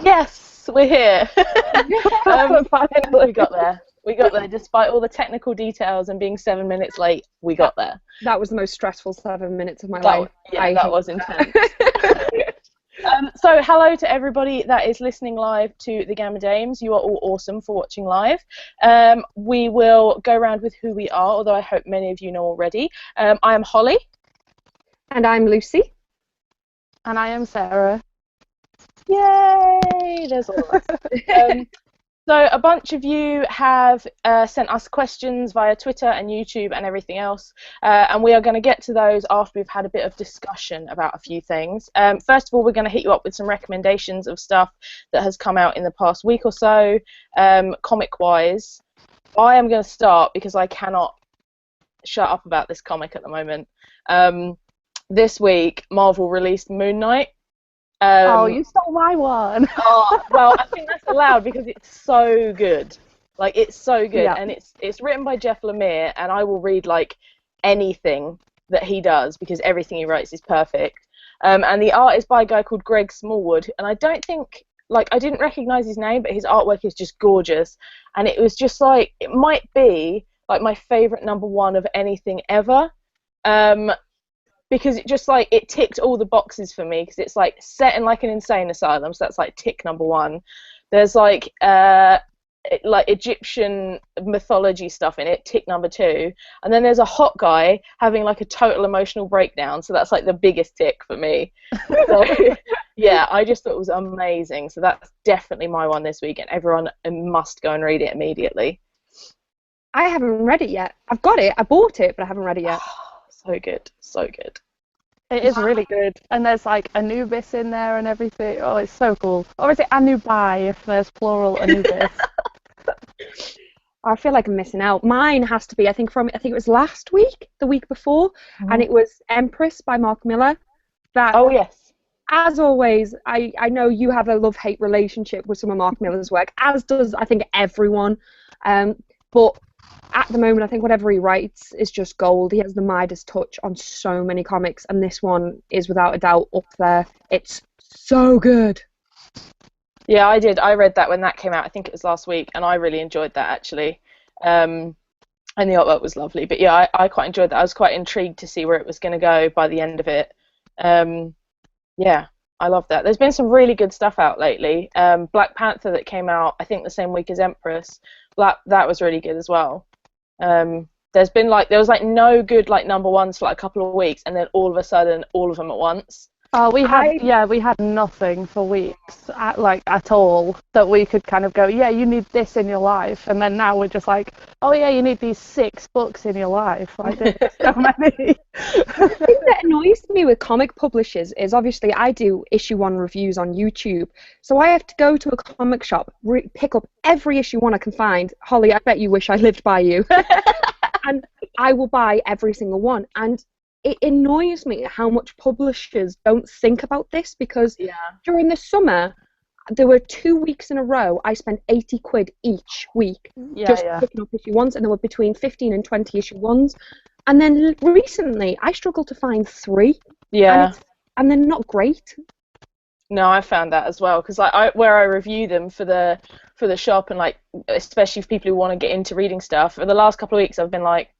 Yes, we're here. Finally. We got there. We got there, despite all the technical details and being 7 minutes late. We got there. That was the most stressful 7 minutes of my life. Yeah, that was intense. So hello to everybody that is listening live to the Gamma Dames. You are all awesome for watching live. We will go around with who we are, although I hope many of you know already. I am Holly. And I'm Lucy. And I am Sarah. Yay! There's all of us. So a bunch of you have sent us questions via Twitter and YouTube and everything else, and we are going to get to those after we've had a bit of discussion about a few things. First of all, we're going to hit you up with some recommendations of stuff that has come out in the past week or so, comic-wise. I am going to start because I cannot shut up about this comic at the moment. This week, Marvel released Moon Knight. Oh, you stole my one. Well, I think that's allowed because it's so good. Like, it's so good, Yeah. and it's written by Jeff Lemire, and I will read like anything that he does because everything he writes is perfect. And the art is by a guy called Greg Smallwood, and I don't think, like, I didn't recognize his name, but his artwork is just gorgeous, and it was just like, it might be like my favorite #1 of anything ever. Because it just like it ticked all the boxes for me because it's like set in like an insane asylum, so that's like tick #1. There's like Egyptian mythology stuff in it, tick #2, and then there's a hot guy having like a total emotional breakdown, so that's like the biggest tick for me. So yeah, I just thought it was amazing. So that's definitely my one this week, and everyone must go and read it immediately. I haven't read it yet. I've got it. I bought it, but I haven't read it yet. So good, so good. It is really good. And there's like Anubis in there and everything. Oh, it's so cool. Or is it Anubai if there's plural Anubis? I feel like I'm missing out. Mine has to be, I think it was last week, the week before, and it was Empress by Mark Miller. Oh, yes. As always, I know you have a love-hate relationship with some of Mark Miller's work, as does, I think, everyone. But at the moment, I think whatever he writes is just gold. He has the Midas touch on so many comics, and this one is without a doubt up there. It's so good. Yeah, I did. I read that when that came out. I think it was last week, and I really enjoyed that, actually. And the artwork was lovely. But yeah, I quite enjoyed that. I was quite intrigued to see where it was going to go by the end of it. Yeah, I love that. There's been some really good stuff out lately. Black Panther that came out, I think, the same week as Empress. That was really good as well. There was like no good like #1s for like a couple of weeks, and then all of a sudden, all of them at once. Oh, we had nothing for weeks, at all, that we could kind of go, yeah, you need this in your life, and then now we're just like, oh yeah, you need these 6 books in your life. Like, there's so many. The thing that annoys me with comic publishers is obviously I do issue 1 reviews on YouTube, so I have to go to a comic shop, pick up every issue 1 I can find. Holly, I bet you wish I lived by you. And I will buy every single one, and it annoys me how much publishers don't think about this, because during the summer there were 2 weeks in a row I spent 80 quid each week just picking up issue 1s, and there were between 15 and 20 issue 1s, and then recently I struggled to find 3. And they're not great. No, I found that as well, because where I review them for the shop, and like especially for people who want to get into reading stuff, for the last couple of weeks I've been like,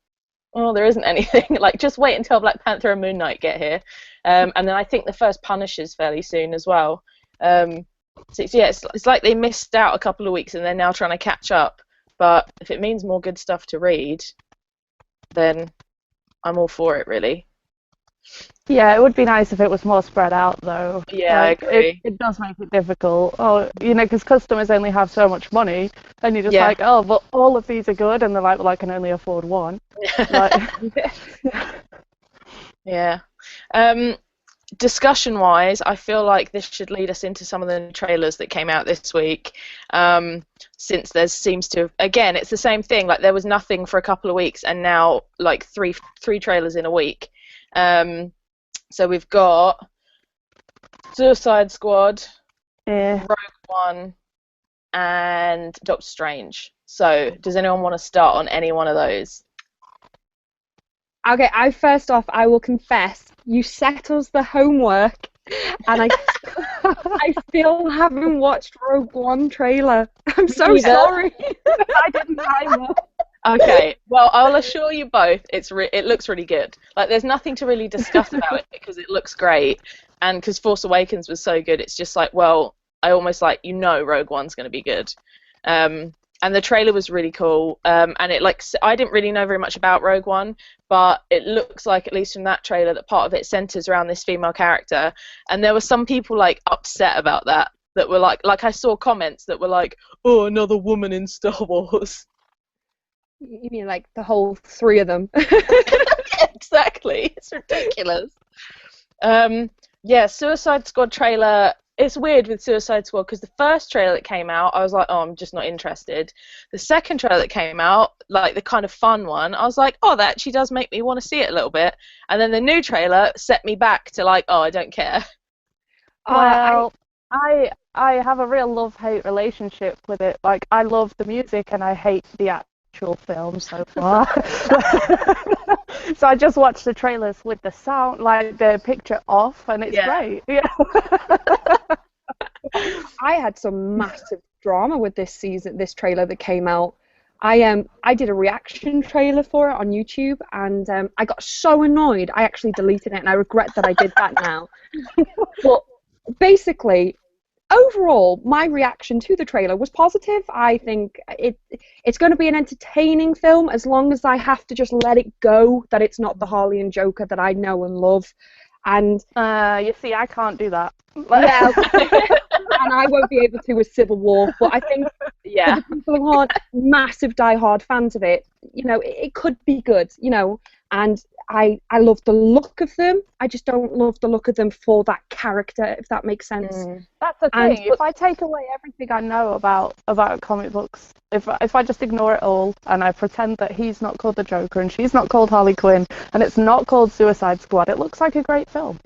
oh, there isn't anything. Like, just wait until Black Panther and Moon Knight get here, and then I think the first Punisher's fairly soon as well. So it's like they missed out a couple of weeks and they're now trying to catch up. But if it means more good stuff to read, then I'm all for it, really. Yeah, it would be nice if it was more spread out, though. Yeah, I agree. It does make it difficult. Oh, because customers only have so much money, and you're just like, oh, but all of these are good, and they're like, well, I can only afford one. Yeah. Discussion-wise, I feel like this should lead us into some of the trailers that came out this week. Since there seems to, again, it's the same thing. Like, there was nothing for a couple of weeks, and now like three trailers in a week. So we've got Suicide Squad, Rogue One, and Doctor Strange. So does anyone want to start on any one of those? Okay, first off, I will confess, you set us the homework, and I still haven't watched Rogue One trailer. I'm so Neither. sorry. I didn't either. Okay, well, I'll assure you both, it looks really good. Like, there's nothing to really discuss about it because it looks great, and because Force Awakens was so good, it's just like, well, I almost like, Rogue One's going to be good. And the trailer was really cool, and I didn't really know very much about Rogue One, but it looks like, at least from that trailer, that part of it centers around this female character, and there were some people like upset about that were like I saw comments that were like, oh, another woman in Star Wars. You mean like the whole three of them? Exactly, it's ridiculous. Yeah, Suicide Squad trailer. It's weird with Suicide Squad because the first trailer that came out, I was like, oh, I'm just not interested. The second trailer that came out, like the kind of fun one, I was like, oh, that actually does make me want to see it a little bit. And then the new trailer set me back to like, oh, I don't care. Well, I have a real love-hate relationship with it. Like, I love the music and I hate the actual film so far. So I just watched the trailers with the sound, like the picture off, and it's great. Yeah. I had some massive drama with this trailer that came out. I did a reaction trailer for it on YouTube, and I got so annoyed I actually deleted it, and I regret that I did that now. But basically, overall, my reaction to the trailer was positive. I think it's going to be an entertaining film as long as I have to just let it go that it's not the Harley and Joker that I know and love. And you see, I can't do that. yeah, and I won't be able to with Civil War. But I think for the people who aren't massive die-hard fans of it, it could be good. And I love the look of them. I just don't love the look of them for that character, if that makes sense. That's the thing. If I take away everything I know about comic books, if I just ignore it all and I pretend that he's not called the Joker and she's not called Harley Quinn and it's not called Suicide Squad, it looks like a great film.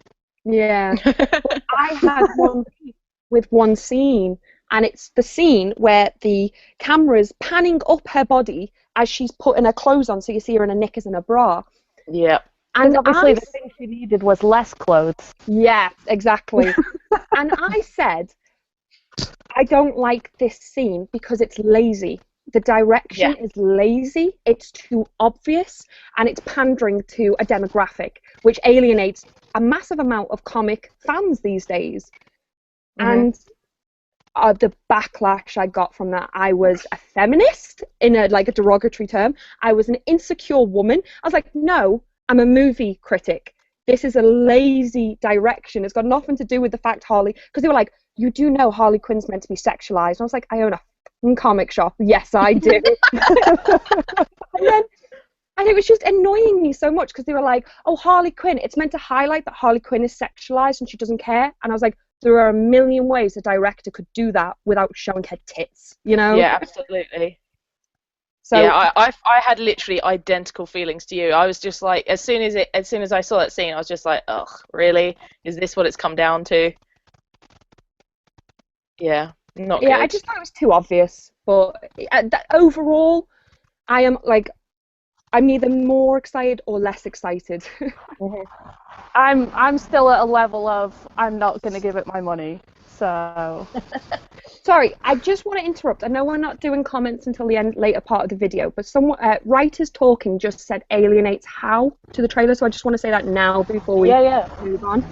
Yeah. But I had one with one scene, and it's the scene where the camera's panning up her body as she's putting her clothes on, so you see her in her knickers and a bra. Yeah. And obviously the thing she needed was less clothes. Yeah, exactly. And I said, I don't like this scene because it's lazy. The direction is lazy, it's too obvious, and it's pandering to a demographic, which alienates a massive amount of comic fans these days. And the backlash I got from that, I was a feminist in a derogatory term. I was an insecure woman. I was like, no, I'm a movie critic. This is a lazy direction. It's got nothing to do with the fact Harley, because they were like, you do know Harley Quinn's meant to be sexualized. And I was like, I own a fucking comic shop. Yes, I do. And it was just annoying me so much because they were like, oh, Harley Quinn, it's meant to highlight that Harley Quinn is sexualized and she doesn't care. And I was like, there are a million ways a director could do that without showing her tits, Yeah, absolutely. So yeah, I had literally identical feelings to you. I was just like, as soon as I saw that scene, I was just like, ugh, really? Is this what it's come down to? Yeah, not good. I just thought it was too obvious. But overall, I'm either more excited or less excited. I'm still at a level of I'm not going to give it my money. So sorry, I just want to interrupt. I know we're not doing comments until the later part of the video, but some writers talking just said alienates how to the trailer, so I just want to say that now before we move on.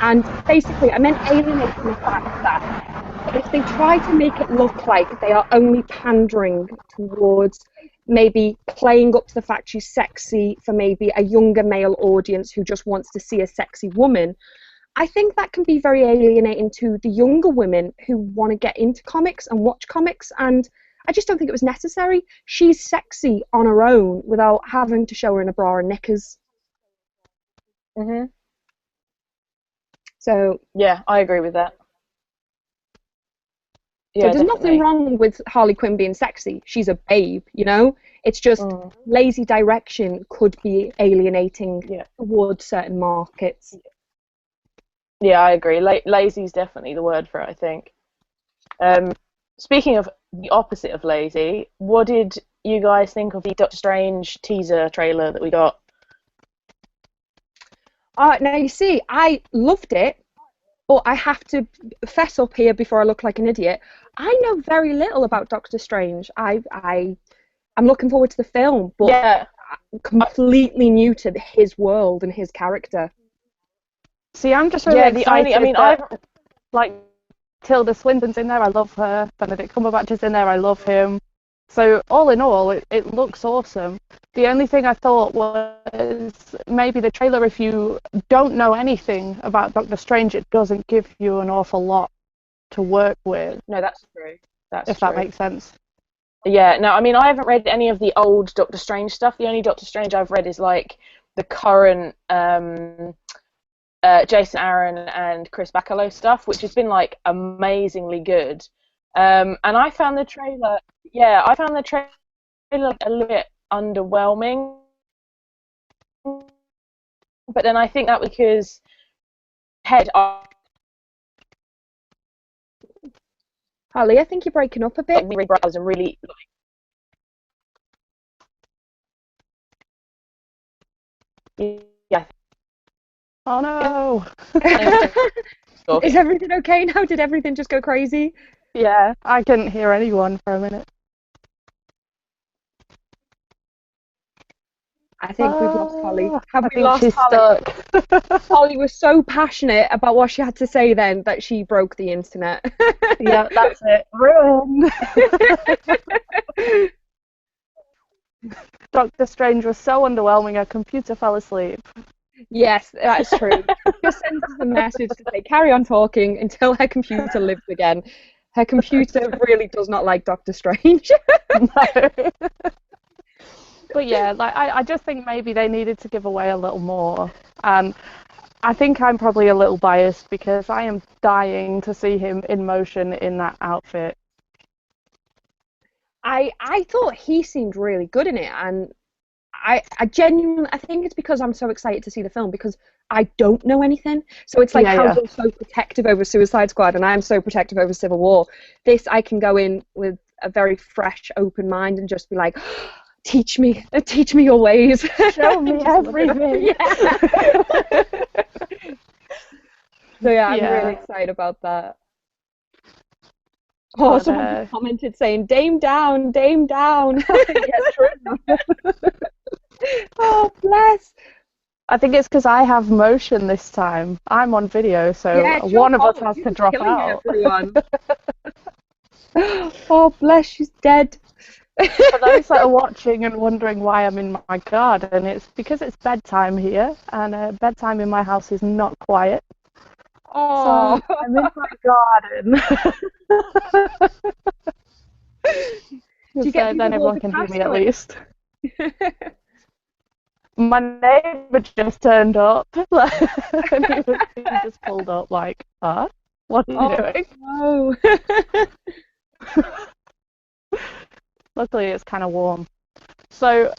And basically, I meant alienate from the fact that if they try to make it look like they are only pandering towards maybe playing up to the fact she's sexy for maybe a younger male audience who just wants to see a sexy woman, I think that can be very alienating to the younger women who want to get into comics and watch comics, and I just don't think it was necessary. She's sexy on her own without having to show her in a bra and knickers. So yeah, I agree with that. So there's nothing wrong with Harley Quinn being sexy. She's a babe, It's just lazy direction could be alienating towards certain markets. Yeah, I agree. Lazy is definitely the word for it, I think. Speaking of the opposite of lazy, what did you guys think of the Doctor Strange teaser trailer that we got? Now, you see, I loved it, But I have to fess up here before I look like an idiot. I know very little about Doctor Strange. I'm looking forward to the film, but Yeah. I'm completely new to his world and his character. See, I'm just really Yeah, excited I mean, that, like, Tilda Swinton's in there, I love her. Benedict Cumberbatch is in there, I love him. So all in all, it looks awesome. The only thing I thought was maybe the trailer, if you don't know anything about Doctor Strange, it doesn't give you an awful lot to work with, no, that's true. That's if true. that makes sense. Yeah, no, I mean, I haven't read any of the old Doctor Strange stuff. The only Doctor Strange I've read is like the current Jason Aaron and Chris Bacalo stuff, which has been like amazingly good. And I found the trailer, a little bit underwhelming. But then I think that was because Holly, I think you're breaking up a bit. really browse and really yeah. Oh no! Is everything okay now? Did everything just go crazy? Yeah, I couldn't hear anyone for a minute. I think we've lost Holly. Have I we think lost she's Holly? stuck. Holly was so passionate about what she had to say then that she broke the internet. Yeah, that's it. Ruined. Doctor Strange was so underwhelming, her computer fell asleep. Yes, that's true. Just sends us a message to say carry on talking until her computer lives again. Her computer really does not like Doctor Strange. No. But yeah, like I just think maybe they needed to give away a little more. And I think I'm probably a little biased because I am dying to see him in motion in that outfit. I thought he seemed really good in it, and I genuinely, I think it's because I'm so excited to see the film because I don't know anything. So it's like how you're so protective over Suicide Squad and I'm so protective over Civil War. This I can go in with a very fresh, open mind and just be like, teach me your ways. Show me everything. So yeah, I'm really excited about that. Oh, someone just commented saying, Dame down, Dame down. Yeah, true. Oh, bless. I think it's because I have motion this time. I'm on video, so one of us has to drop out. Oh, bless, she's dead. For those that are watching and wondering why I'm in my garden, it's because it's bedtime here, and bedtime in my house is not quiet. Oh, so I'm in my garden. Do you get then everyone can hear me at least. My neighbour just turned up, and he just pulled up like, what are you doing? No. Luckily, it's kind of warm. So,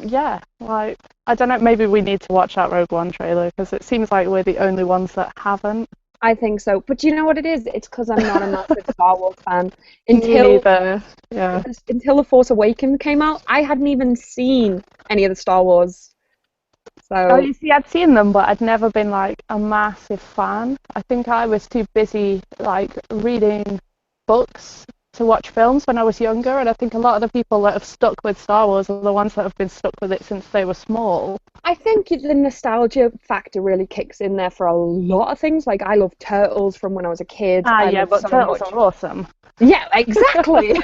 yeah, like, I don't know, maybe we need to watch that Rogue One trailer, because it seems like we're the only ones that haven't. I think so. But do you know what it is? It's because I'm not a massive Star Wars fan. Me neither, yeah. Until The Force Awakens came out, I hadn't even seen any of the Star Wars. So. Oh, you see, I'd seen them, but I'd never been, like, a massive fan. I think I was too busy, like, reading books to watch films when I was younger, and I think a lot of the people that have stuck with Star Wars are the ones that have been stuck with it since they were small. I think the nostalgia factor really kicks in there for a lot of things. Like, I love Turtles from when I was a kid. Yeah, but Turtles are awesome. Yeah, exactly.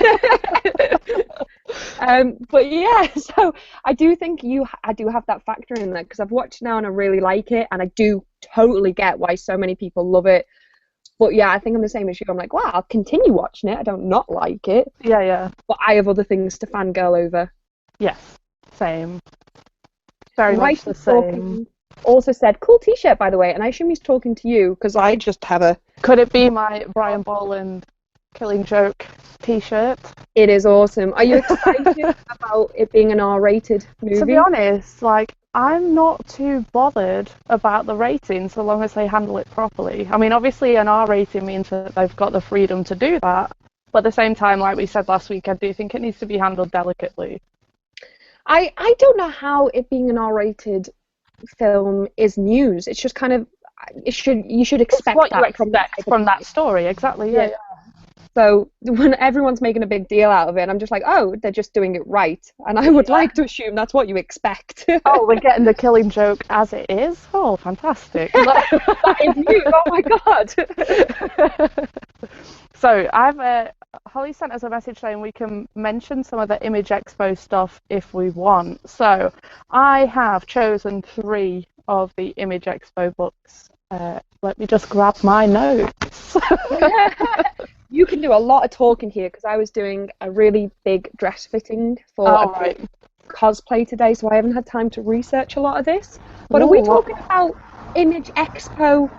But yeah, so I do think I do have that factor in there because I've watched now and I really like it, and I do totally get why so many people love it. But yeah, I think I'm the same as you. I'm like, wow, I'll continue watching it. I don't not like it. Yeah. But I have other things to fangirl over. Yes, same. Very much the same. Also said, cool t-shirt, by the way, and I assume he's talking to you, because I just have a... Could it be my Brian Boland Killing Joke t-shirt? It is awesome. Are you excited about it being an R-rated movie? To be honest, like, I'm not too bothered about the rating so long as they handle it properly. I mean, obviously an R rating means that they've got the freedom to do that, but at the same time, like we said last week, I do think it needs to be handled delicately. I don't know how it being an R-rated film is news. It's just kind of, you should expect what that you expect from that story, exactly. Yeah. So when everyone's making a big deal out of it, I'm just like, oh, they're just doing it right, and I would like to assume that's what you expect. Oh, we're getting the Killing Joke as it is. Oh, fantastic! That is news. Oh my god. So Holly sent us a message saying we can mention some of the Image Expo stuff if we want. So I have chosen 3 of the Image Expo books. Let me just grab my notes. You can do a lot of talking here because I was doing a really big dress fitting for cosplay today, so I haven't had time to research a lot of this. But are we talking about Image Expo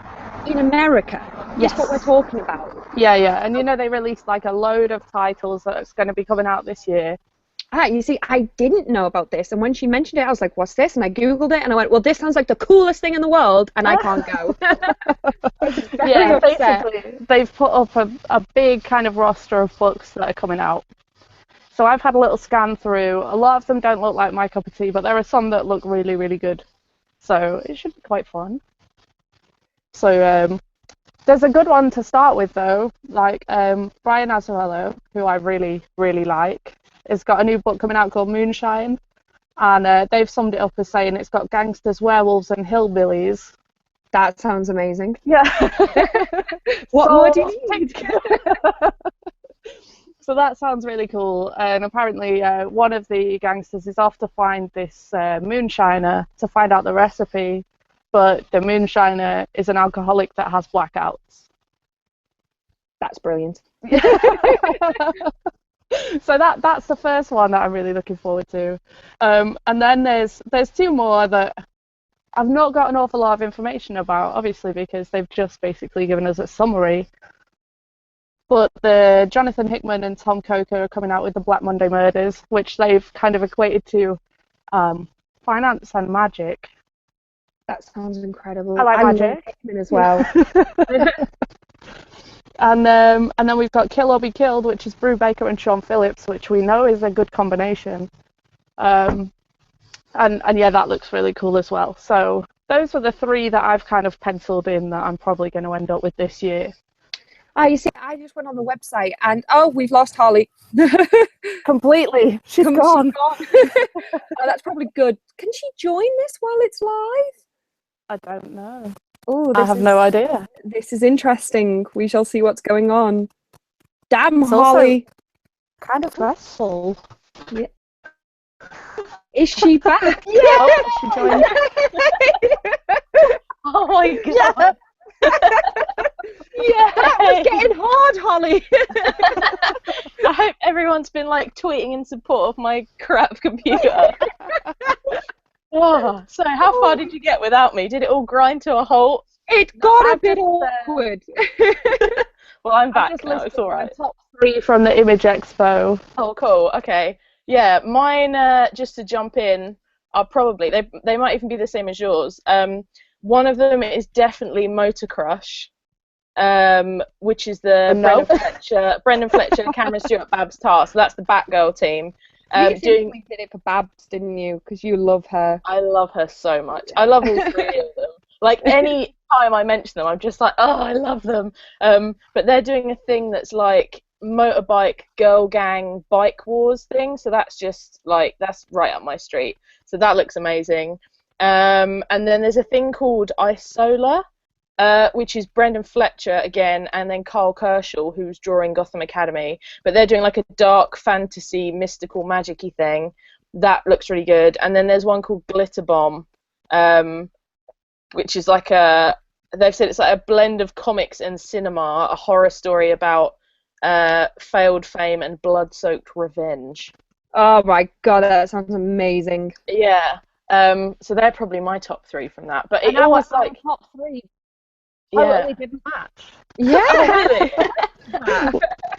in America? Yes. That's what we're talking about. Yeah, and they released like a load of titles that's going to be coming out this year. You see, I didn't know about this, and when she mentioned it, I was like, what's this? And I googled it, and I went, well, this sounds like the coolest thing in the world, and I can't go. Yeah, basically, they've put up a big kind of roster of books that are coming out. So I've had a little scan through. A lot of them don't look like my cup of tea, but there are some that look really, really good. So it should be quite fun. So there's a good one to start with, though. Like Brian Azzarello, who I really, really like, has got a new book coming out called Moonshine, and they've summed it up as saying it's got gangsters, werewolves, and hillbillies. That sounds amazing. Yeah. What more do you need? So that sounds really cool. And apparently one of the gangsters is off to find this moonshiner to find out the recipe, but the moonshiner is an alcoholic that has blackouts. That's brilliant. So that's the first one that I'm really looking forward to. And then there's 2 more that I've not got an awful lot of information about, obviously, because they've just basically given us a summary. But the Jonathan Hickman and Tom Coker are coming out with the Black Monday Murders, which they've kind of equated to finance and magic. That sounds incredible. I like magic. Love Hickman as well. And then we've got Kill or Be Killed, which is Brew Baker and Sean Phillips, which we know is a good combination. And yeah, that looks really cool as well. So those are the 3 that I've kind of penciled in that I'm probably going to end up with this year. You see, I just went on the website and we've lost Holly. Completely. She's gone. That's probably good. Can she join this while it's live? I don't know. Oh, I have no idea. This is interesting. We shall see what's going on. Damn, it's Holly. Kind of stressful. Yeah. Is she back? Yeah. Oh, she joined. Oh my god. Yeah, that was getting hard, Holly. I hope everyone's been like tweeting in support of my crap computer. Oh, so how far did you get without me? Did it all grind to a halt? It got a bit awkward. Well, I'm back now. It's all right. Top 3 from the Image Expo. Oh, cool. Okay. Yeah, mine. Just to jump in, are probably they might even be the same as yours. One of them is definitely Motor Crush, which is the Brendan Fletcher, Cameron Stewart, Babs Tarr. So that's the Batgirl team. You simply did it for Babs, didn't you? Because you love her. I love her so much. I love all 3 of them. Like any time I mention them, I'm just like, oh, I love them. But they're doing a thing that's like motorbike girl gang bike wars thing. So that's just like that's right up my street. So that looks amazing. And then there's a thing called Isola, which is Brendan Fletcher again, and then Carl Kerschel, who's drawing Gotham Academy. But they're doing like a dark fantasy, mystical, magic-y thing. That looks really good. And then there's one called Glitter Bomb, which is like they've said it's like a blend of comics and cinema, a horror story about failed fame and blood-soaked revenge. Oh my god, that sounds amazing. Yeah. So they're probably my top 3 from that. But it always like top 3. Yeah. Didn't match. Yeah. Oh, really?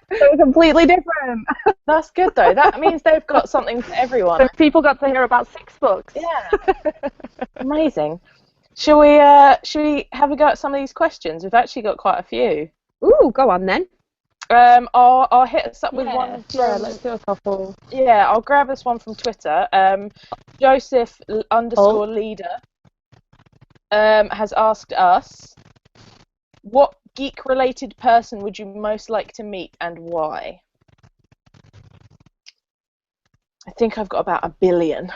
They were completely different. That's good though. That means they've got something for everyone. So people got to hear about 6 books. Yeah. Amazing. Shall we have a go at some of these questions? We've actually got quite a few. Ooh, go on then. I'll hit us up with one. Yeah, let's do a couple. Yeah, I'll grab this one from Twitter. Joseph _leader. has asked us, what geek-related person would you most like to meet and why? I think I've got about 1 billion.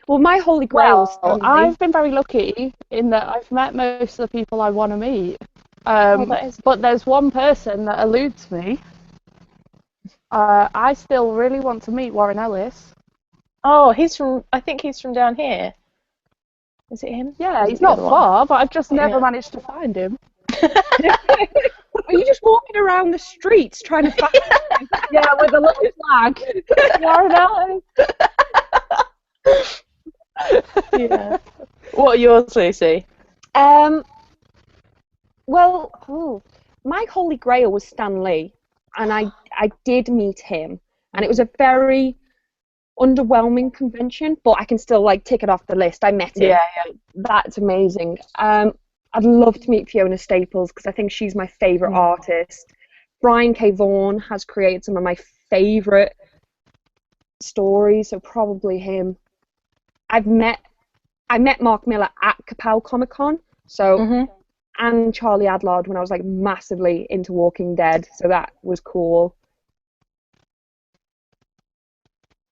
Well, my holy grail was Well, Stanley. I've been very lucky in that I've met most of the people I want to meet. But there's one person that eludes me. I still really want to meet Warren Ellis. Oh, I think he's from down here. Is it him? Yeah, he's not far, but I've just never Yeah. managed to find him. Are you just walking around the streets trying to find him? Yeah, with a little flag. Warren Ellis. Yeah. What are yours, Lucy? Well, my holy grail was Stan Lee, and I did meet him, and it was a very underwhelming convention, but I can still like tick it off the list. I met him. Yeah. That's amazing. I'd love to meet Fiona Staples because I think she's my favourite artist. Brian K. Vaughan has created some of my favourite stories, so probably him. I met Mark Miller at Kapow Comic Con, so and Charlie Adlard when I was like massively into Walking Dead, so that was cool.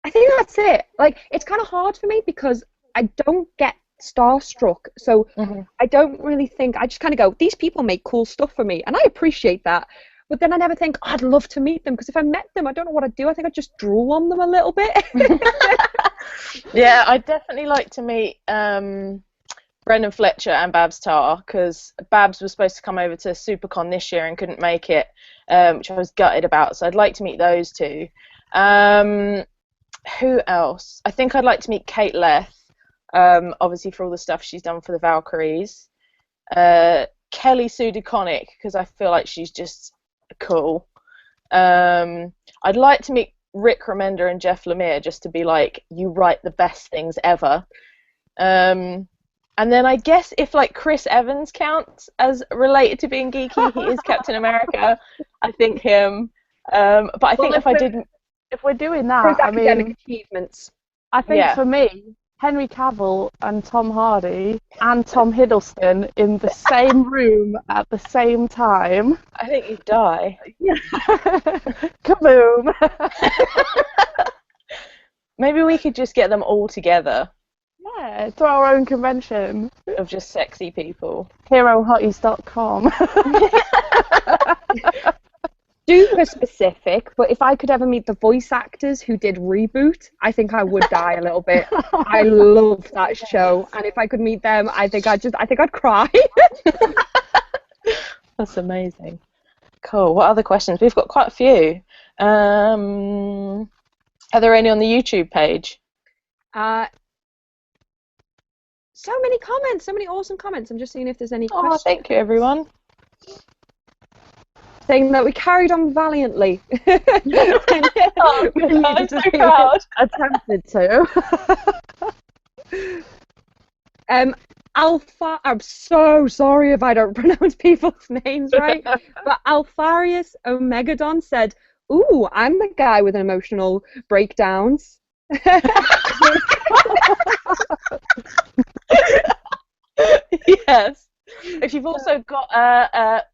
I think that's it. Like, it's kind of hard for me because I don't get starstruck, so I don't really think, I just kind of go, these people make cool stuff for me, and I appreciate that. But then I never think, oh, I'd love to meet them, because if I met them, I don't know what I'd do. I think I'd just drool on them a little bit. Yeah, I'd definitely like to meet Brendan Fletcher and Babs Tarr, because Babs was supposed to come over to SuperCon this year and couldn't make it, which I was gutted about, so I'd like to meet those two. Who else? I think I'd like to meet Kate Leth, obviously for all the stuff she's done for the Valkyries. Kelly Sue DeConnick, because I feel like she's just cool. I'd like to meet Rick Remender and Jeff Lemire, just to be like, you write the best things ever. And then I guess if like Chris Evans counts as related to being geeky, he is Captain America. I think him. But I think if we're doing that, I mean, achievements. I think for me, Henry Cavill and Tom Hardy and Tom Hiddleston in the same room at the same time. I think you'd die. Kaboom! Maybe we could just get them all together. Yeah, to our own convention. Of just sexy people. HeroHotties.com. Super specific, but if I could ever meet the voice actors who did Reboot, I think I would die a little bit. I love that show, and if I could meet them, I think I'd cry. That's amazing. Cool. What other questions? We've got quite a few. Are there any on the YouTube page? So many comments, so many awesome comments. I'm just seeing if there's any questions. Oh, thank you, everyone. Saying that we carried on valiantly. Oh, I'm so proud. Attempted to. Alpha, I'm so sorry if I don't pronounce people's names right, but Alpharius Omegadon said, "Ooh, I'm the guy with emotional breakdowns." Yes. If you've also got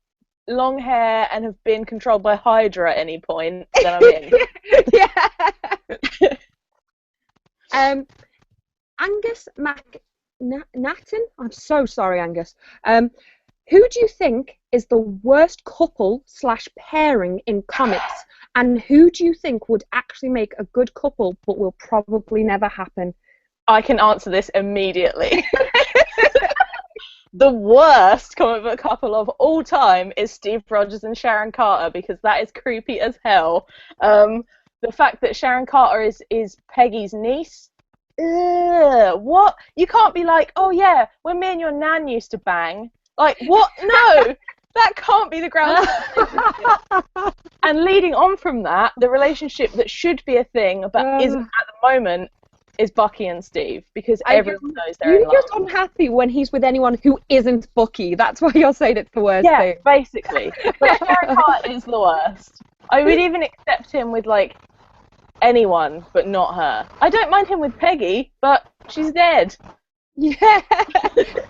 long hair and have been controlled by Hydra at any point, then I'm in. Yeah. Angus Natton, I'm so sorry, Angus. Who do you think is the worst couple / pairing in comics, and who do you think would actually make a good couple but will probably never happen? I can answer this immediately. The worst comic book couple of all time is Steve Rogers and Sharon Carter, because that is creepy as hell. The fact that Sharon Carter is Peggy's niece. Ugh, what? You can't be like, oh yeah, when me and your nan used to bang. Like, what? No! That can't be the ground. And leading on from that, the relationship that should be a thing but isn't at the moment is Bucky and Steve, because everyone knows they're in love. You're just unhappy when he's with anyone who isn't Bucky. That's why you're saying it's the worst thing. Yeah, basically. But Sharon Carter is the worst. I would even accept him with, like, anyone, but not her. I don't mind him with Peggy, but she's dead. Yeah,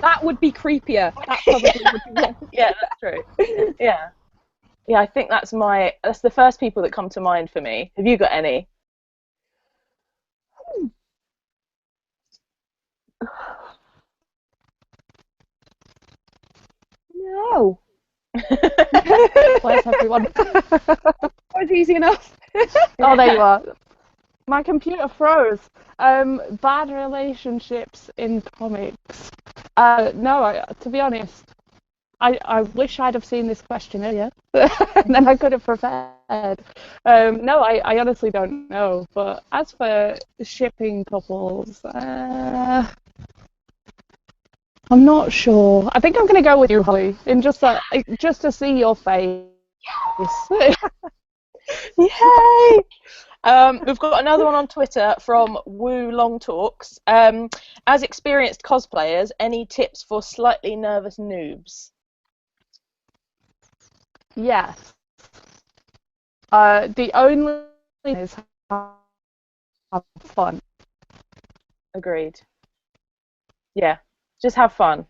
that would be creepier. That probably would be worse. Yeah, that's true. Yeah. Yeah, I think that's the first people that come to mind for me. Have you got any? No. Where's everyone? That was easy enough. Oh, there you are. My computer froze. Bad relationships in comics. No, to be honest, I wish I'd have seen this question earlier, and then I could have prepared. No, I honestly don't know. But as for shipping couples, I'm not sure. I think I'm going to go with you, Holly, in just to see your face. Yay! We've got another one on Twitter from Woo Long Talks. As experienced cosplayers, any tips for slightly nervous noobs? Yes. The only thing is have fun. Agreed. Yeah, just have fun.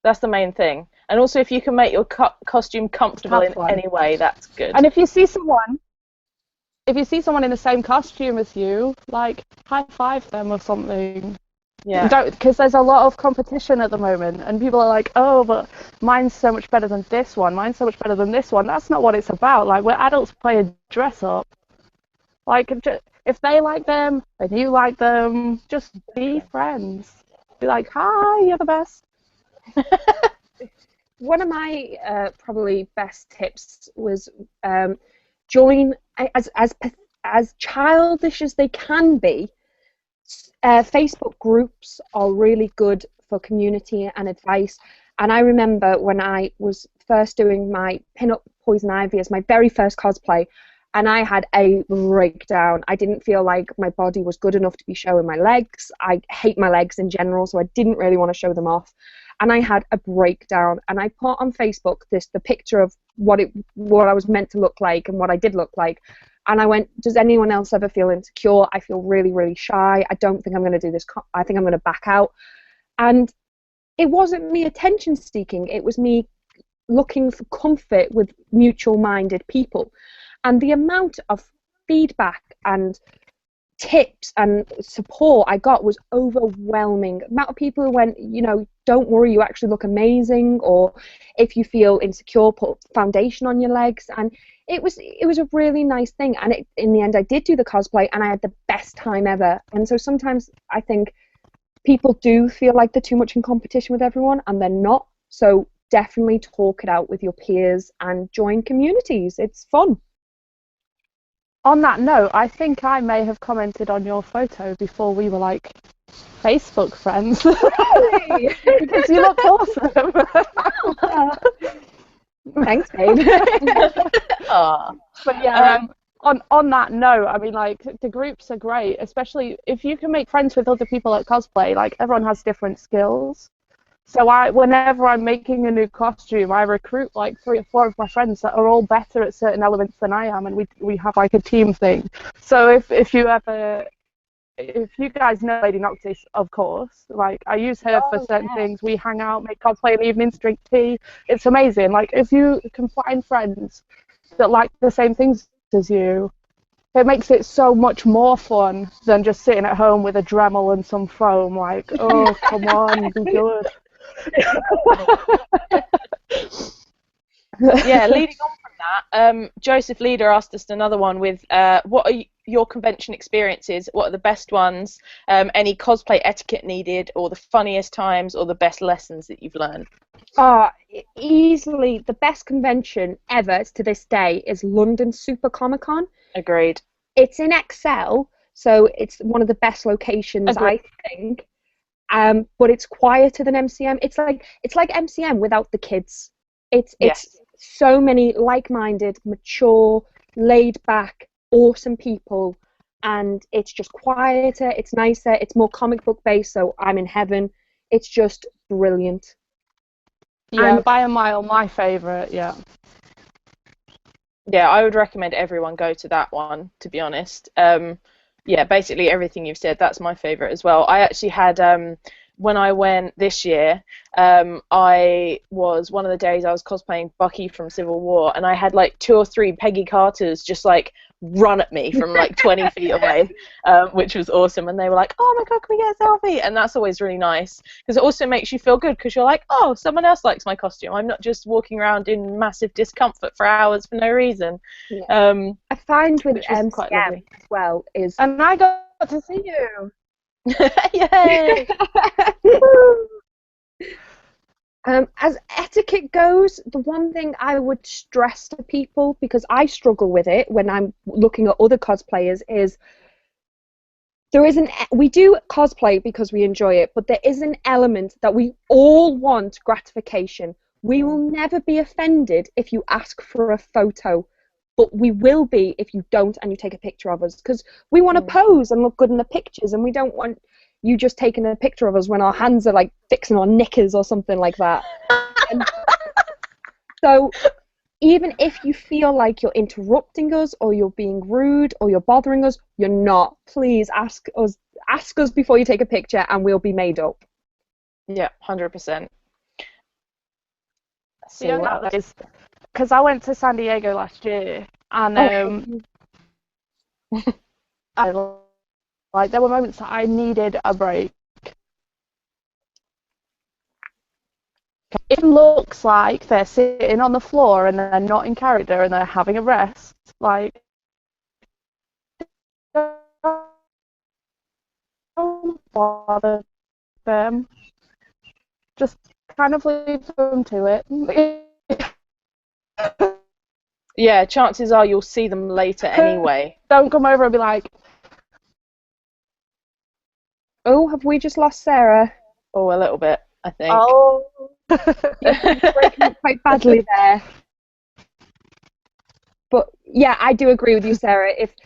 That's the main thing. And also, if you can make your costume comfortable Have in fun. any way, that's good. And if you see someone in the same costume as you, like high five them or something. Yeah. Don't, because there's a lot of competition at the moment, and people are like, oh, but mine's so much better than this one. Mine's so much better than this one. That's not what it's about. Like, we're adults playing dress up. Like, if they like them and you like them, just be friends. Be like, hi, you're the best. One of my probably best tips was join as childish as they can be. Facebook groups are really good for community and advice. And I remember when I was first doing my pin-up Poison Ivy as my very first cosplay, and I had a breakdown. I didn't feel like my body was good enough to be showing my legs. I hate my legs in general, so I didn't really want to show them off. And I had a breakdown, and I put on Facebook the picture of what I was meant to look like and what I did look like. And I went, does anyone else ever feel insecure? I feel really, really shy. I don't think I'm going to do this. I think I'm going to back out. And it wasn't me attention seeking. It was me looking for comfort with mutual-minded people. And the amount of feedback and tips and support I got was overwhelming. The amount of people who went, don't worry, you actually look amazing, or if you feel insecure, put foundation on your legs. And it was a really nice thing. And in the end, I did do the cosplay, and I had the best time ever. And so sometimes I think people do feel like they're too much in competition with everyone, and they're not. So definitely talk it out with your peers and join communities. It's fun. On that note, I think I may have commented on your photo before we were like Facebook friends. Really? Because you look awesome. Thanks, babe. But yeah, on that note, I mean, like, the groups are great, especially if you can make friends with other people at cosplay. Like, everyone has different skills. So whenever I'm making a new costume, I recruit like 3 or 4 of my friends that are all better at certain elements than I am, and we have like a team thing. So if you guys know Lady Noctis, of course, like, I use her for certain things. We hang out, make cosplay in the evenings, drink tea. It's amazing. Like, if you can find friends that like the same things as you, it makes it so much more fun than just sitting at home with a Dremel and some foam. Like, oh, come on, be good. Yeah, leading on from that, Joseph Leader asked us another one with what are your convention experiences? What are the best ones? Any cosplay etiquette needed, or the funniest times, or the best lessons that you've learned? Easily the best convention ever to this day is London Super Comic Con. Agreed. It's in Excel, so it's one of the best locations, Agreed. I think. But it's quieter than MCM. It's like MCM without the kids. It's so many like-minded, mature, laid-back, awesome people, and it's just quieter. It's nicer. It's more comic book based. So I'm in heaven. It's just brilliant. Yeah, And by a mile, my favourite. Yeah. Yeah, I would recommend everyone go to that one, to be honest. Yeah, basically everything you've said, that's my favourite as well. I actually had when I went this year, I was one of the days I was cosplaying Bucky from Civil War, and I had like 2 or 3 Peggy Carters just like run at me from like 20 feet away, which was awesome. And they were like, "Oh my god, can we get a selfie?" And that's always really nice because it also makes you feel good because you're like, "Oh, someone else likes my costume. I'm not just walking around in massive discomfort for hours for no reason." Yeah. I find with quite MCM lovely. as well is And I got to see you. Yay! As etiquette goes, the one thing I would stress to people, because I struggle with it when I'm looking at other cosplayers, is we do cosplay because we enjoy it, but there is an element that we all want gratification. We will never be offended if you ask for a photo, but we will be if you don't and you take a picture of us, because we want to pose and look good in the pictures, and we don't want you just taking a picture of us when our hands are like fixing our knickers or something like that. And so even if you feel like you're interrupting us or you're being rude or you're bothering us, you're not. Please ask us before you take a picture and we'll be made up. Yeah, 100%. Yeah, because I went to San Diego last year, and like there were moments that I needed a break. It looks like they're sitting on the floor and they're not in character and they're having a rest. Like, don't bother them. Just kind of leave them to it. Yeah, chances are you'll see them later anyway. Don't come over and be like, "Oh, have we just lost Sarah?" Oh, a little bit, I think. Oh, you're breaking up quite badly there. But yeah, I do agree with you, Sarah. If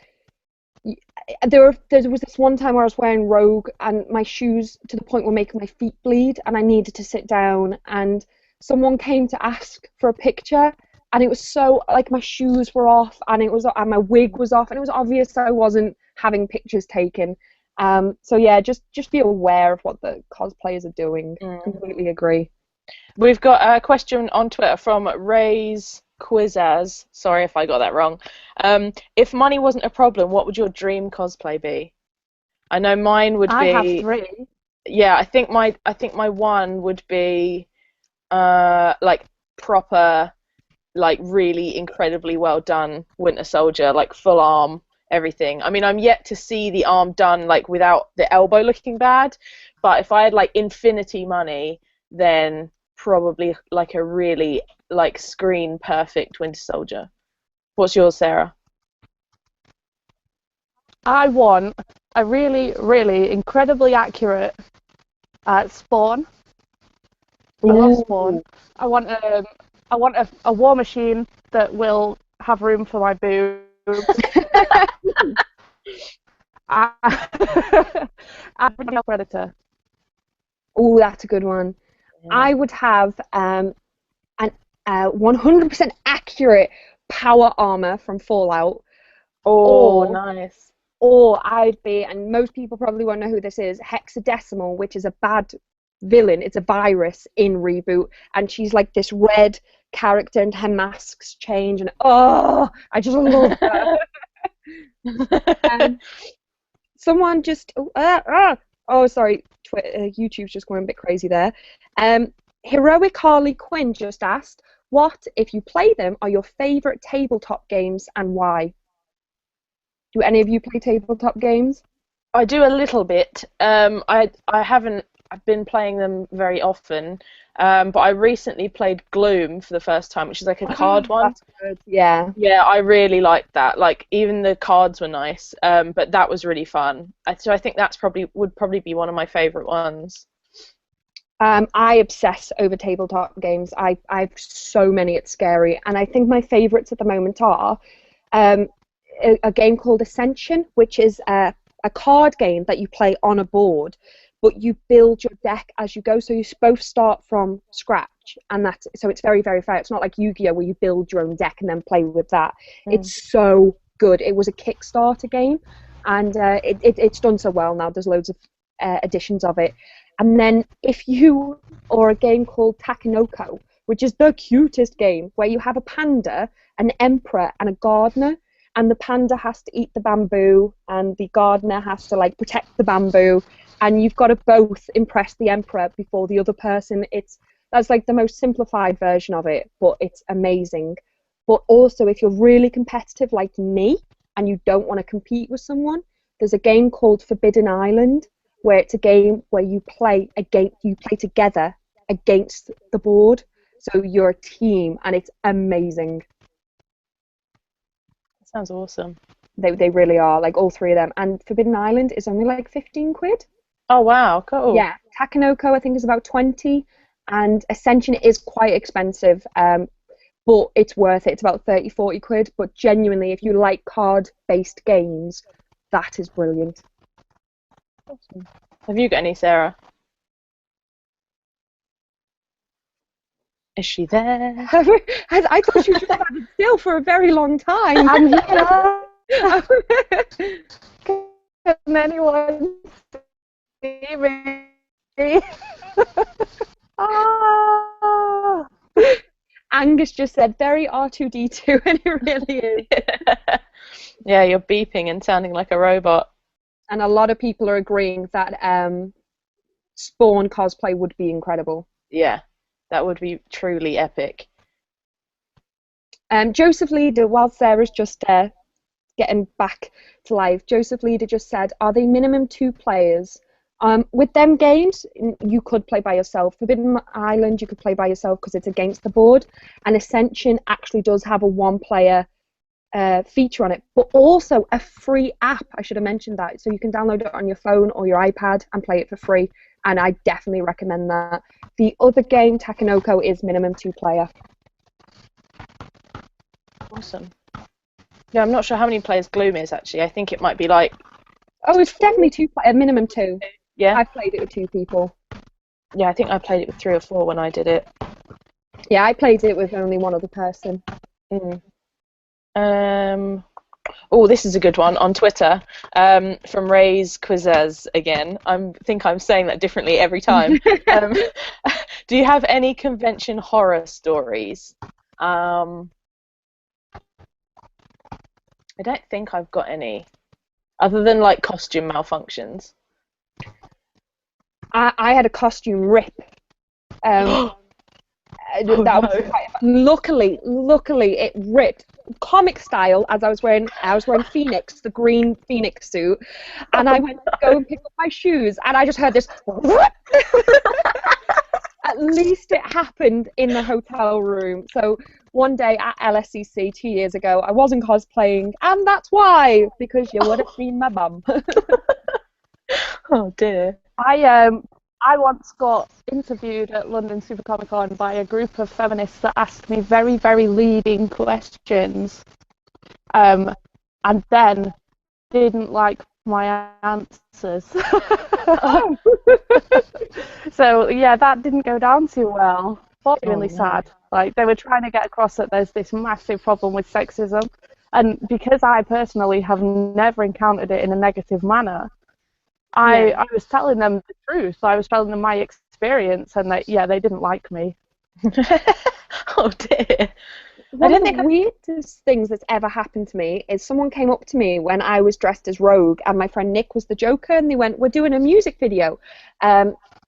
there was this one time where I was wearing Rogue and my shoes to the point were making my feet bleed, and I needed to sit down, and someone came to ask for a picture, and it was so like my shoes were off and my wig was off, and it was obvious I wasn't having pictures taken. So yeah, just be aware of what the cosplayers are doing. Completely agree. We've got a question on Twitter from Ray's Quizaz. Sorry if I got that wrong. If money wasn't a problem, what would your dream cosplay be? I know mine would be. I have 3. Yeah, I think my one would be like proper, like really incredibly well done Winter Soldier, like full arm, everything. I mean, I'm yet to see the arm done like without the elbow looking bad, but if I had like infinity money, then probably like a really like screen perfect Winter Soldier. What's yours, Sarah? I want a really, really incredibly accurate Spawn. I love Spawn. I want a war machine that will have room for my boobs. I'm a Predator. Oh, that's a good one. Yeah. I would have an 100% accurate power armor from Fallout. Oh, nice. Or I'd be, and most people probably won't know who this is, Hexadecimal, which is a bad villain. It's a virus in Reboot, and she's like this red character, and her masks change, and I just love her. Someone just sorry, YouTube's just going a bit crazy there. Heroic Harley Quinn just asked, what, if you play them, are your favourite tabletop games and why? Do any of you play tabletop games? I do a little bit. I haven't been playing them very often, but I recently played Gloom for the first time, which is like a card one. That's good. Yeah. Yeah, I really liked that. Like even the cards were nice, but that was really fun. So I think that's would probably be one of my favourite ones. I obsess over tabletop games. I have so many, it's scary, and I think my favourites at the moment are a game called Ascension, which is a card game that you play on a board, but you build your deck as you go. So you both start from scratch, and so it's very, very fair. It's not like Yu-Gi-Oh where you build your own deck and then play with that. It's so good. It was a Kickstarter game, and it's done so well now. There's loads of editions of it. And then or a game called Takenoko, which is the cutest game, where you have a panda, an emperor, and a gardener, and the panda has to eat the bamboo, and the gardener has to like protect the bamboo, and you've got to both impress the emperor before the other person. That's like the most simplified version of it, but it's amazing. But also, if you're really competitive like me, and you don't want to compete with someone, there's a game called Forbidden Island, where it's a game where you play together against the board. So you're a team, and it's amazing. That sounds awesome. They really are, like all three of them. And Forbidden Island is only like 15 quid. Oh wow, cool. Yeah, Takenoko I think is about 20, and Ascension is quite expensive, but it's worth it. It's about 30-40 quid. But genuinely, if you like card-based games, that is brilliant. Awesome. Have you got any, Sarah? Is she there? I thought she was just standing still for a very long time. I'm here. Can anyone see me? Ah. Angus just said very R2D2, and it really is. Yeah, you're beeping and sounding like a robot. And a lot of people are agreeing that Spawn cosplay would be incredible. Yeah, that would be truly epic. Joseph Leader, while Sarah's just getting back to live, Joseph Leader just said, are they minimum 2 players? With them games, you could play by yourself. Forbidden Island, you could play by yourself because it's against the board. And Ascension actually does have a 1-player feature on it, but also a free app. I should have mentioned that. So you can download it on your phone or your iPad and play it for free. And I definitely recommend that. The other game, Takenoko, is minimum 2-player. Awesome. Yeah, I'm not sure how many players Gloom is actually. I think it might be like... Oh, it's definitely 2-player, minimum 2. Yeah? I've played it with 2 people. Yeah, I think I played it with 3 or 4 when I did it. Yeah, I played it with only one other person. Oh, this is a good one on Twitter from Ray's Quizzes again. I think I'm saying that differently every time. Do you have any convention horror stories? I don't think I've got any, other than like costume malfunctions. I had a costume rip. That was quite, luckily it ripped comic style, as I was wearing Phoenix, the green Phoenix suit, and I went to go and pick up my shoes, and I just heard this. At least it happened in the hotel room. So one day at LSCC 2 years ago, I wasn't cosplaying, and that's why, because you would have seen my bum. Oh dear. I once got interviewed at London Super Comic Con by a group of feminists that asked me very, very leading questions, and then didn't like my answers. So yeah, that didn't go down too well. Really sad. Like, they were trying to get across that there's this massive problem with sexism, and because I personally have never encountered it in a negative manner, I was telling them the truth. I was telling them my experience, and that they didn't like me. Oh dear. One of the weirdest things that's ever happened to me is someone came up to me when I was dressed as Rogue, and my friend Nick was the Joker, and they went, "We're doing a music video.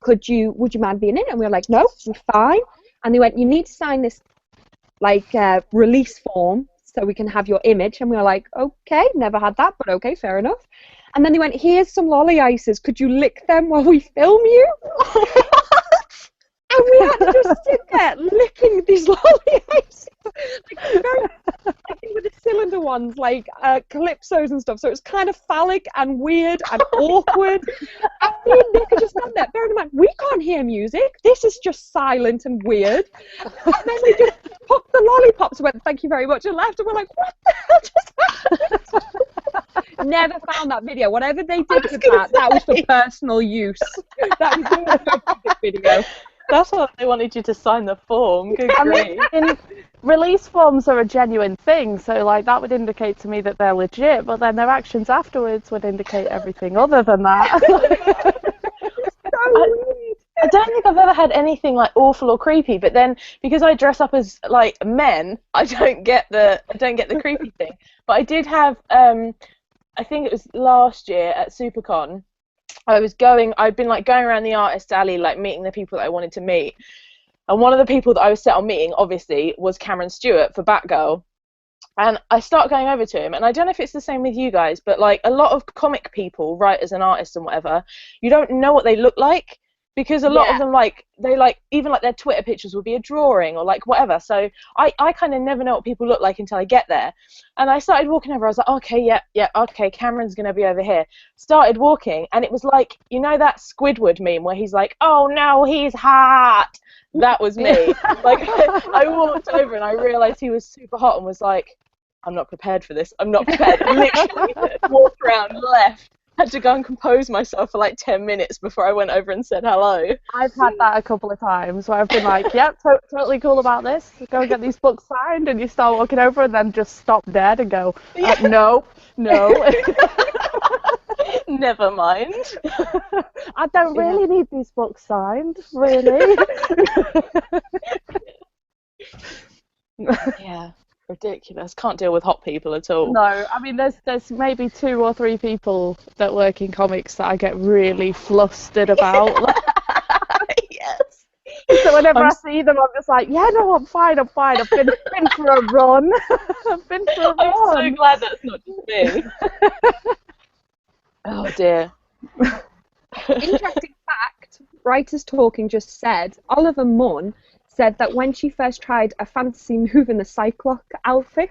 Would you mind being in it?" And we were like, "No, we're fine." And they went, "You need to sign this release form so we can have your image." And we were like, "Okay, never had that, but okay, fair enough." And then they went, "Here's some lolly ices. Could you lick them while we film you?" And we had to just sit there licking these lolly ices, with the cylinder ones, like calypsos and stuff. So it was kind of phallic and weird and awkward. And me and Nick are just stand there, bearing in mind, we can't hear music. This is just silent and weird. And then we just popped the lollipops and went, "Thank you very much," and left. And we're like, "What the hell just happened?" Never found that video. Whatever they did with that was for personal use. That was the video. That's what they wanted you to sign the form. Good grief. Release forms are a genuine thing, so like that would indicate to me that they're legit, but then their actions afterwards would indicate everything other than that. So weird. I don't think I've ever had anything like awful or creepy, but then because I dress up as like men, I don't get the creepy thing. But I did have I think it was last year at SuperCon. I'd been like going around the artist alley, like meeting the people that I wanted to meet. And one of the people that I was set on meeting, obviously, was Cameron Stewart for Batgirl. And I start going over to him, and I don't know if it's the same with you guys, but like a lot of comic people, writers and artists and whatever, you don't know what they look like, because a lot of them, like, they like, even like their Twitter pictures will be a drawing or like whatever. So I kind of never know what people look like until I get there. And I started walking over, I was like, okay, okay, Cameron's going to be over here. Started walking, and it was like, you know that Squidward meme where he's like, oh no, he's hot. That was me. Like, I walked over and I realised he was super hot and was like, I'm not prepared for this. I'm not prepared. Literally walked around, left. Had to go and compose myself for like 10 minutes before I went over and said hello. I've had that a couple of times where I've been like, yep, totally cool about this. Go and get these books signed, and you start walking over and then just stop dead and go, no. Never mind. I don't really need these books signed, really. Yeah, ridiculous. Can't deal with hot people at all. No, I mean, there's maybe 2 or 3 people that work in comics that I get really flustered about. Yes. So whenever I see them, I'm just like, yeah, no, I'm fine. I've been for a run. I've been for a run. I'm so glad that's not just me. Oh dear. Interesting fact, Writers Talking just said, Oliver Munn said that when she first tried a fantasy move in the Psylocke outfit,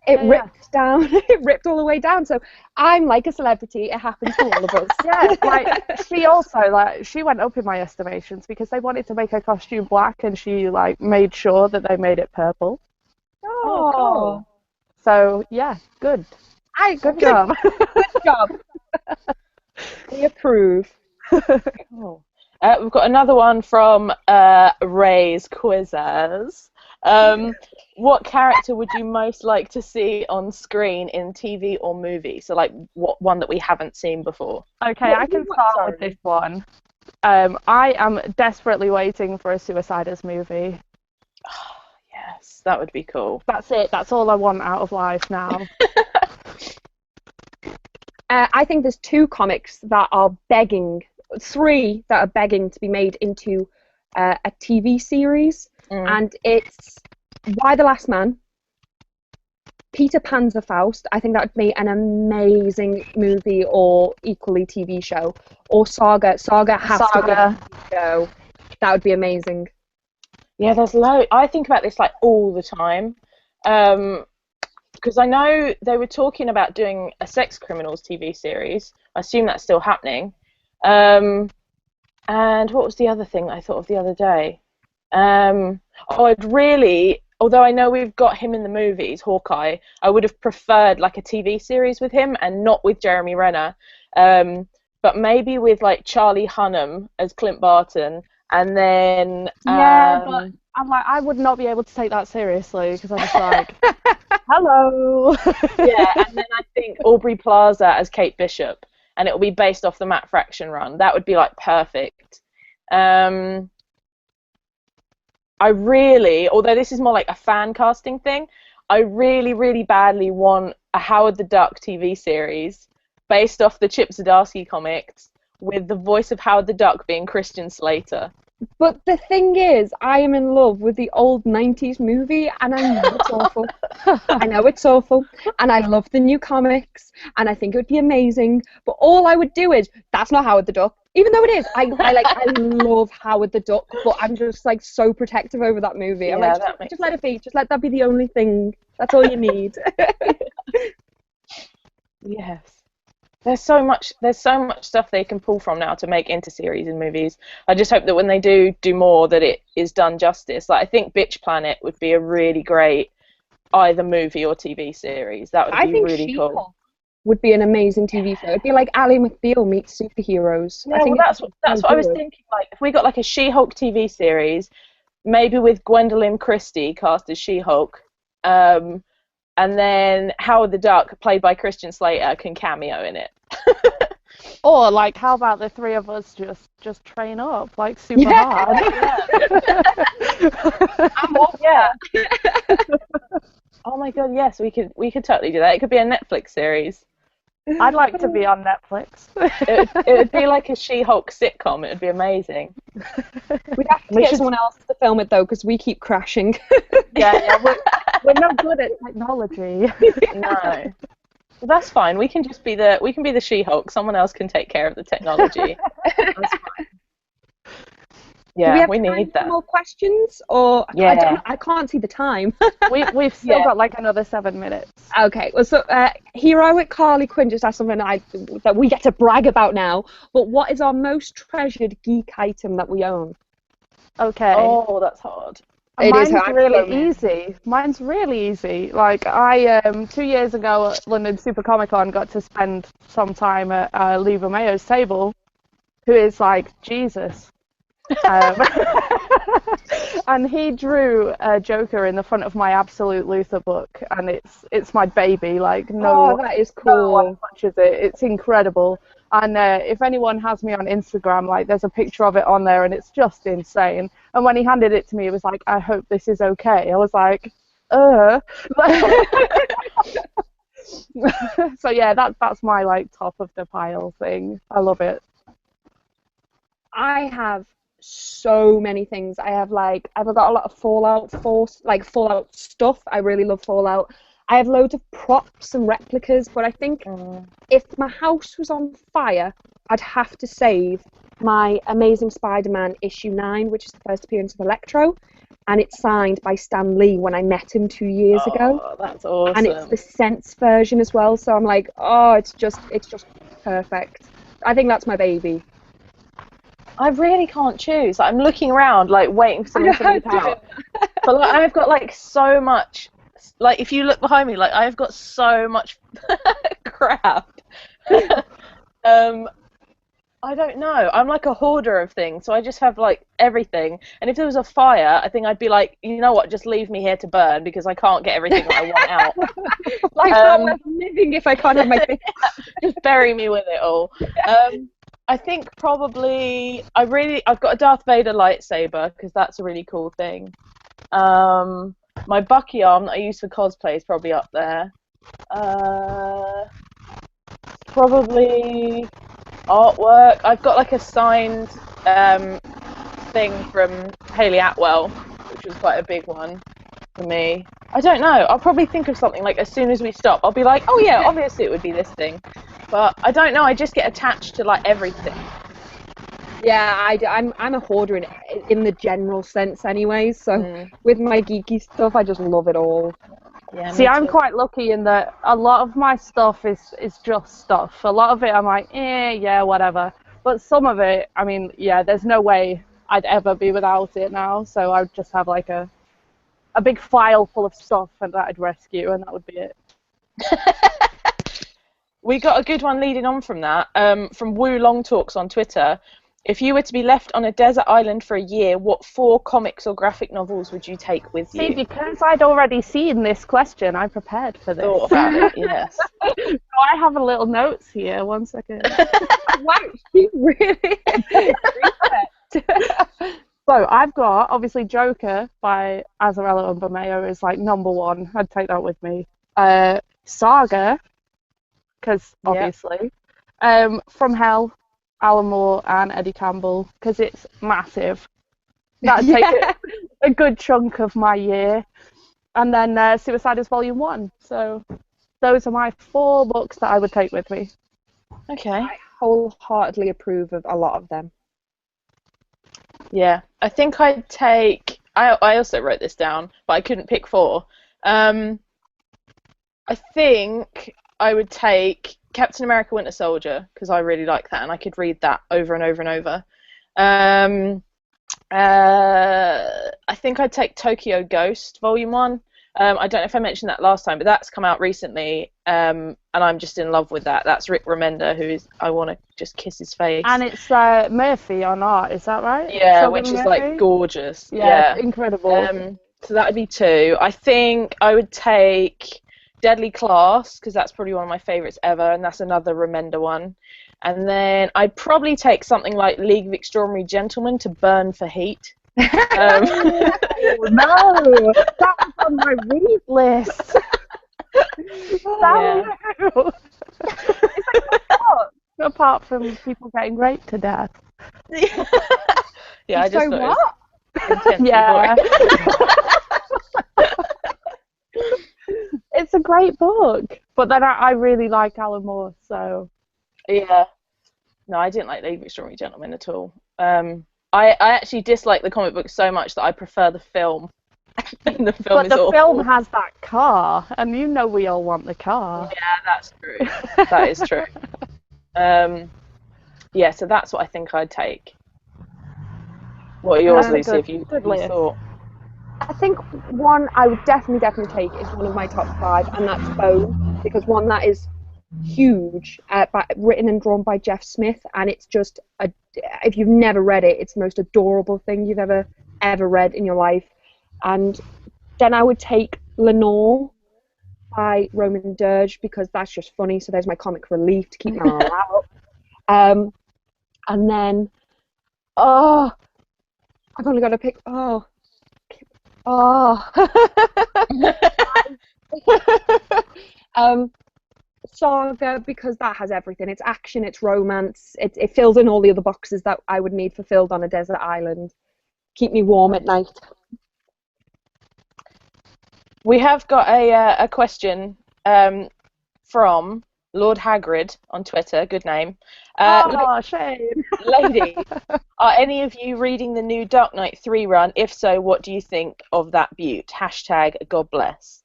it ripped down, it ripped all the way down. So I'm like a celebrity, it happens to all of us. Yeah, like she also, like, she went up in my estimations because they wanted to make her costume black, and she like made sure that they made it purple. Oh, cool. So yeah, good. Good job. Good job. We approve. Cool. We've got another one from Ray's Quizzes. What character would you most like to see on screen in TV or movie? So, like, what one that we haven't seen before? Okay, I can start with this one. I am desperately waiting for a Suiciders movie. Oh, yes, that would be cool. That's it. That's all I want out of life now. I think there's 2 comics that are begging, 3 that are begging to be made into a TV series, and it's Why the Last Man, Peter Panzer Faust. I think that would be an amazing movie or equally TV show, or Saga has to be a TV show. That would be amazing. Yeah, there's loads. I think about this like all the time. Because I know they were talking about doing a Sex Criminals TV series. I assume that's still happening. And what was the other thing I thought of the other day? Although I know we've got him in the movies, Hawkeye, I would have preferred like a TV series with him and not with Jeremy Renner. But maybe with like Charlie Hunnam as Clint Barton, and then... but I'm like, I would not be able to take that seriously because I'm just like, hello. Yeah, and then I think Aubrey Plaza as Kate Bishop, and it will be based off the Matt Fraction run. That would be like perfect. I really, although this is more like a fan casting thing, I really, really badly want a Howard the Duck TV series based off the Chip Zdarsky comics with the voice of Howard the Duck being Christian Slater. But the thing is, I am in love with the old 90s movie, and I know it's awful. I know it's awful, and I love the new comics, and I think it would be amazing, but all I would do is, that's not Howard the Duck. Even though it is, I love Howard the Duck, but I'm just like so protective over that movie. I'm like, just let it be. Just let that be the only thing. That's all you need. Yes. There's so much stuff they can pull from now to make into series and movies. I just hope that when they do more, that it is done justice. Like, I think Bitch Planet would be a really great either movie or TV series. That would be really cool. Would be an amazing TV show. It'd be like Ally McBeal meets superheroes. Yeah, that's what I was thinking. Like, if we got like a She-Hulk TV series, maybe with Gwendolyn Christie cast as She-Hulk, and then Howard the Duck, played by Christian Slater, can cameo in it. Or like, how about the three of us just train up like super hard? I'm all yeah. Oh my god, yes, we could totally do that. It could be a Netflix series. I'd like to be on Netflix. It would be like a She-Hulk sitcom. It would be amazing. We'd have to get someone else to film it though, because we keep crashing. Yeah, we're not good at technology. No. Well, that's fine. We can be the She-Hulk. Someone else can take care of the technology. That's fine. Yeah, we need that. More questions, or Yeah. I can't see the time. We've still got like another 7 minutes. Okay, well, so heroic Harley Quinn just asked something that we get to brag about now. But what is our most treasured geek item that we own? Okay. Oh, that's hard. Mine's really easy. Mine's really easy. Like I 2 years ago at London Super Comic Con got to spend some time at Lee Mayo's table, who is like Jesus. And he drew a Joker in the front of my Absolute Luther book, and it's my baby. Like that is cool. No one touches it. It's incredible. And if anyone has me on Instagram, like there's a picture of it on there, and it's just insane. And when he handed it to me, it was like, I hope this is okay. I was like, So yeah, that's my like top of the pile thing. I love it. I have so many things. I've got a lot of Fallout stuff. I really love Fallout. I have loads of props and replicas, but I think if my house was on fire, I'd have to save my Amazing Spider-Man issue 9, which is the first appearance of Electro, and it's signed by Stan Lee when I met him 2 years ago. Oh, that's awesome. And it's the Sense version as well, so I'm like, it's just perfect. I think that's my baby. I really can't choose. I'm looking around, like waiting for something to leap out. But like, I've got like so much. Like, if you look behind me, like I've got so much crap. I don't know. I'm like a hoarder of things, so I just have like everything. And if there was a fire, I think I'd be like, you know what, just leave me here to burn because I can't get everything that I want out. Like, I'm living if I can't have my thing. Just bury me with it all. I think probably I've got a Darth Vader lightsaber because that's a really cool thing. My Bucky arm that I use for cosplay is probably up there. Probably artwork. I've got like a signed thing from Hayley Atwell, which was quite a big one for me. I don't know. I'll probably think of something like as soon as we stop. I'll be like, oh yeah, obviously it would be this thing. But I don't know. I just get attached to like everything. Yeah, I'm a hoarder in the general sense, anyway. So with my geeky stuff, I just love it all. Yeah, see, I'm quite lucky in that a lot of my stuff is just stuff. A lot of it, I'm like, yeah, whatever. But some of it, I mean, yeah, there's no way I'd ever be without it now. So I would just have like a big file full of stuff and that I'd rescue, and that would be it. We got a good one leading on from that, from Woo Long Talks on Twitter. If you were to be left on a desert island for a year, what 4 comics or graphic novels would you take with you? See, because I'd already seen this question, I prepared for this. Thought about it, yes. So I have a little notes here. 1 second. Wow, she really? So I've got, obviously, Joker by Azzarello and Bermeo is like #1. I'd take that with me. Saga, because obviously. From Hell, Alan Moore and Eddie Campbell, because it's massive. That'd take a good chunk of my year. And then Suiciders Volume 1. So those are my 4 books that I would take with me. Okay. I wholeheartedly approve of a lot of them. Yeah, I think I'd take... I also wrote this down, but I couldn't pick 4. I think I would take Captain America Winter Soldier, because I really like that, and I could read that over and over and over. I think I'd take Tokyo Ghost, Volume 1. I don't know if I mentioned that last time, but that's come out recently, and I'm just in love with that. That's Rick Remender, I want to just kiss his face. And it's Murphy on art, is that right? Yeah, Sheldon which is Murphy? like gorgeous. Yeah, incredible. So that would be 2. I think I would take Deadly Class, because that's probably one of my favourites ever, and that's another Remender one. And then I'd probably take something like League of Extraordinary Gentlemen to burn for heat. No, that was on my read list. Yeah. Apart from people getting raped to death. Yeah, I just So thought what? it was intensely Yeah. boring. It's a great book. But then I really like Alan Moore, so... Yeah. No, I didn't like League of Extraordinary Gentlemen at all. I actually dislike the comic book so much that I prefer the film. And the film But is the awful. film has that car, and you know we all want the car. Yeah, that's true. That is true. Yeah, so that's what I think I'd take. What are yours, That's a Lucy, good- if you good list. thought? I think one I would definitely take is one of my top 5, and that's Bone, because one that is huge, written and drawn by Jeff Smith, and it's just if you've never read it, it's the most adorable thing you've ever read in your life. And then I would take Lenore by Roman Dirge, because that's just funny. So there's my comic relief to keep my morale up. And then I've only got to pick Saga, because that has everything. It's action, it's romance, it fills in all the other boxes that I would need fulfilled on a desert island. Keep me warm at night. We have got a question from Lord Hagrid on Twitter. Good name. Shame. Lady, are any of you reading the new Dark Knight 3 run? If so, what do you think of that beaut? # God bless.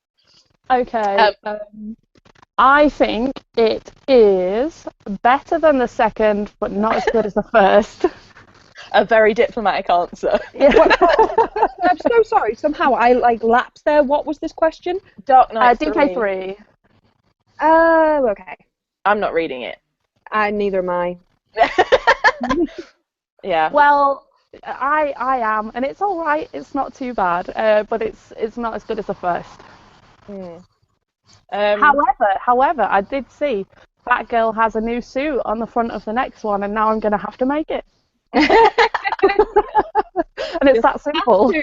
Okay. I think it is better than the second, but not as good as the first. A very diplomatic answer. I'm so sorry. Somehow I lapsed there. What was this question? Dark Knight 3. DK3. Oh, okay. I'm not reading it. Neither am I. Yeah. Well, I am, and it's all right. It's not too bad, but it's not as good as the first. However, I did see Batgirl has a new suit on the front of the next one, and now I'm going to have to make it. And it's that simple.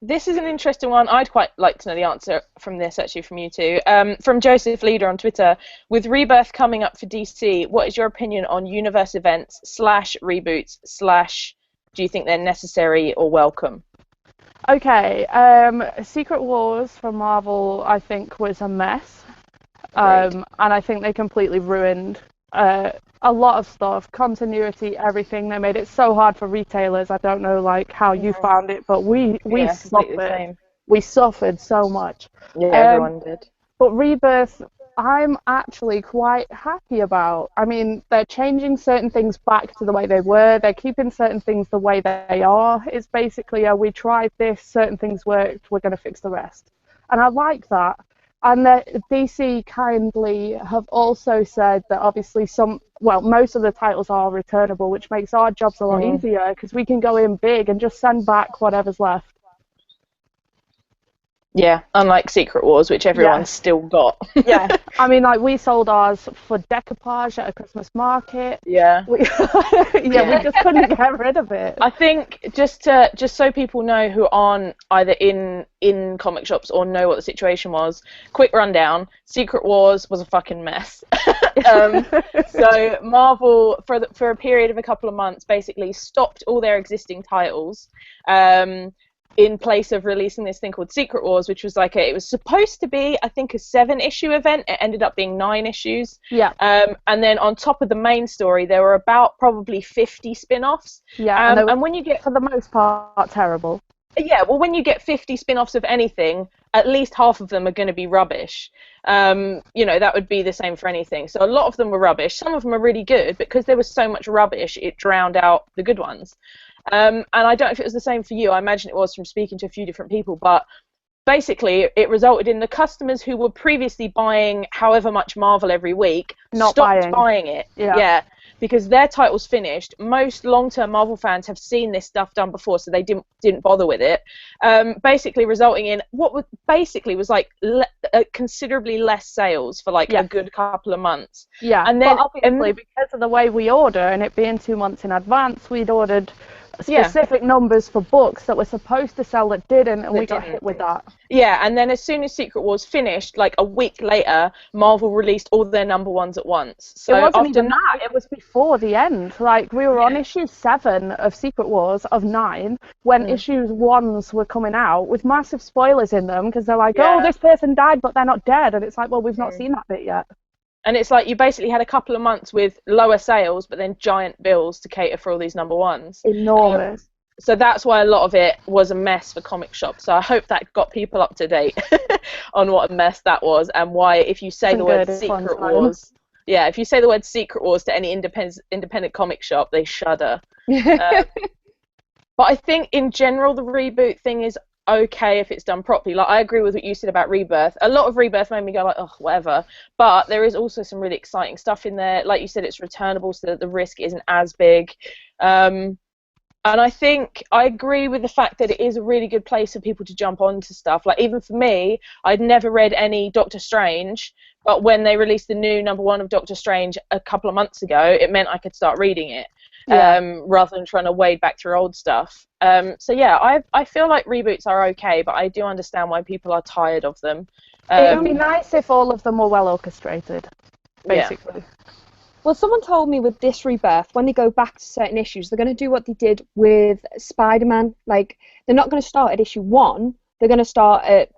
This is an interesting one. I'd quite like to know the answer from this, actually, from you two. From Joseph Leader on Twitter. With Rebirth coming up for DC, what is your opinion on universe events / reboots / do you think they're necessary or welcome? Okay, Secret Wars from Marvel, I think, was a mess. And I think they completely ruined a lot of stuff, continuity, everything. They made it so hard for retailers. I don't know how you found it, but we suffered. We suffered so much. Yeah, everyone did. But Rebirth, I'm actually quite happy about. I mean, they're changing certain things back to the way they were. They're keeping certain things the way they are. It's basically, we tried this, certain things worked, we're going to fix the rest. And I like that. And DC kindly have also said that obviously most of the titles are returnable, which makes our jobs a lot easier because we can go in big and just send back whatever's left. Yeah, unlike Secret Wars, which everyone's still got. Yeah, I mean, we sold ours for decoupage at a Christmas market. Yeah. We just couldn't get rid of it. I think just so people know who aren't either in comic shops or know what the situation was, quick rundown. Secret Wars was a fucking mess. So Marvel, for a period of a couple of months, basically stopped all their existing titles. In place of releasing this thing called Secret Wars, which was it was supposed to be, I think, a 7-issue event. It ended up being 9 issues. Yeah. And then on top of the main story, there were about probably 50 spin-offs. Yeah. And when you get, for the most part, terrible. Yeah. Well, when you get 50 spin-offs of anything, at least half of them are going to be rubbish. That would be the same for anything. So a lot of them were rubbish. Some of them are really good, but because there was so much rubbish, it drowned out the good ones. And I don't know if it was the same for you. I imagine it was from speaking to a few different people, but basically it resulted in the customers who were previously buying however much Marvel every week stopped buying it. Yeah, because their title's finished. Most long-term Marvel fans have seen this stuff done before, so they didn't bother with it. Basically resulting in what was considerably less sales for like a good couple of months. Yeah, and then but obviously because of the way we order and it being 2 months in advance, we'd ordered specific numbers for books that were supposed to sell that didn't, and we got hit with that. Yeah, and then as soon as Secret Wars finished, like a week later, Marvel released all their number ones at once. So it wasn't even that, it was before the end. Like, we were on issue 7 of Secret Wars of 9 when issues 1s were coming out with massive spoilers in them, because they're like, oh, this person died but they're not dead, and it's like, well, we've not seen that bit yet. And it's like you basically had a couple of months with lower sales, but then giant bills to cater for all these number ones. Enormous. So that's why a lot of it was a mess for comic shops. So I hope that got people up to date on what a mess that was, and why if you say the word Secret Wars, if you say the word Secret Wars to any independent comic shop, they shudder. But I think in general the reboot thing is okay if it's done properly. Like, I agree with what you said about Rebirth. A lot of Rebirth made me go like, oh, whatever. But there is also some really exciting stuff in there. Like you said, it's returnable, so that the risk isn't as big. And I think I agree with the fact that it is a really good place for people to jump onto stuff. Like, even for me, I'd never read any Doctor Strange, but when they released the new number 1 of Doctor Strange a couple of months ago, it meant I could start reading it. Rather than trying to wade back through old stuff. So yeah, I feel like reboots are okay, but I do understand why people are tired of them. It would be nice if all of them were well orchestrated, basically. Yeah. Well, someone told me with this Rebirth, when they go back to certain issues, they're going to do what they did with Spider-Man. Like, they're not going to start at issue 1, they're going to start at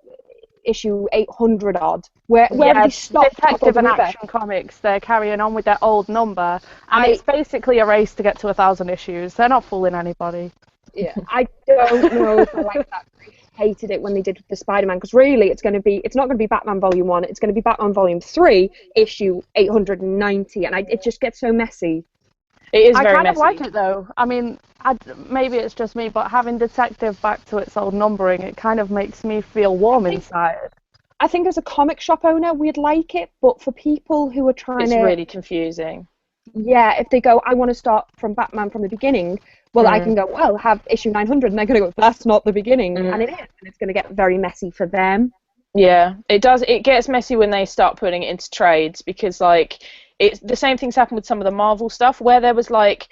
issue 800 odd, where they stop. Detective and Action Comics, they're carrying on with their old number, and it's basically a race to get to 1,000 issues. They're not fooling anybody. Yeah, I don't know if I like that. I hated it when they did the Spider-Man, because really it's not going to be Batman Volume 1, it's going to be Batman Volume 3, issue 890, and it just gets so messy. It is very messy. I kind of like it though. I mean, maybe it's just me, but having Detective back to its old numbering, it kind of makes me feel warm inside. I think as a comic shop owner, we'd like it, but for people who are trying It's really confusing. Yeah, if they go, I want to start from Batman from the beginning, well, I can go, well, have issue 900, and they're going to go, that's not the beginning, and it is, and it's going to get very messy for them. Yeah, it does. It gets messy when they start putting it into trades, because, like, it's the same things happened with some of the Marvel stuff, where there was, like,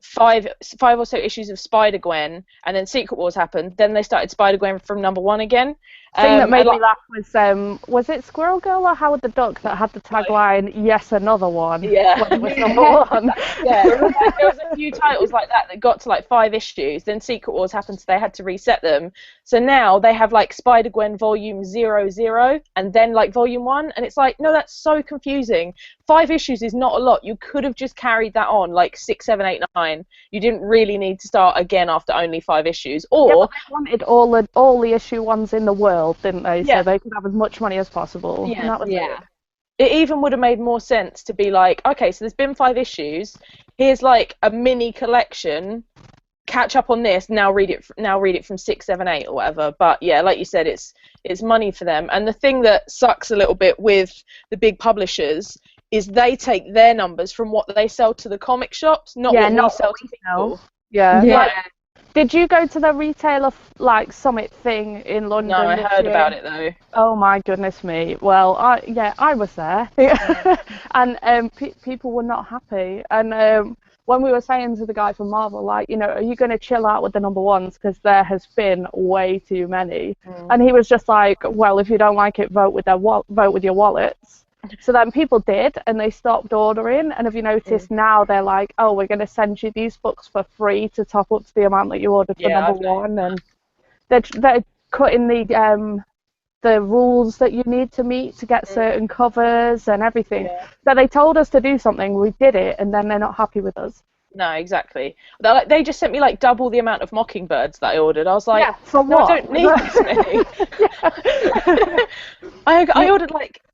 five or so issues of Spider-Gwen, and then Secret Wars happened, then they started Spider-Gwen from number 1 again. The thing that made me laugh was it Squirrel Girl or Howard the Duck that had the tagline, yes, another one, when it was number 1? Yeah, there was a few titles like that got to like 5 issues, then Secret Wars happened, so they had to reset them. So now they have like Spider-Gwen Volume 00, and then like Volume 1, and it's like, no, that's so confusing. 5 issues is not a lot. You could have just carried that on like 6, 7, 8, 9. You didn't really need to start again after only 5 issues. Or but they wanted all the issue 1s in the world, didn't they? So they could have as much money as possible. Yeah. And that was it. It even would have made more sense to be like, okay, so there's been 5 issues. Here's like a mini collection. Catch up on this. Now read it from 6, 7, 8 or whatever. But yeah, like you said, it's money for them. And the thing that sucks a little bit with the big publishers is they take their numbers from what they sell to the comic shops, not what we sell to people. Yeah. Like, did you go to the retailer summit thing in London? No, I heard about it though. Oh my goodness me. Well, I was there, and people were not happy. And when we were saying to the guy from Marvel, like, you know, are you going to chill out with the number 1s, because there has been way too many? And he was just like, well, if you don't like it, vote with your wallets. So then people did, and they stopped ordering. And have you noticed now they're like, oh, we're going to send you these books for free to top up to the amount that you ordered for number 1. And they're cutting the rules that you need to meet to get certain covers and everything. So they told us to do something, we did it, and then they're not happy with us. No, exactly. They just sent me like double the amount of Mockingbirds that I ordered. I was like, for what? I don't need this many. I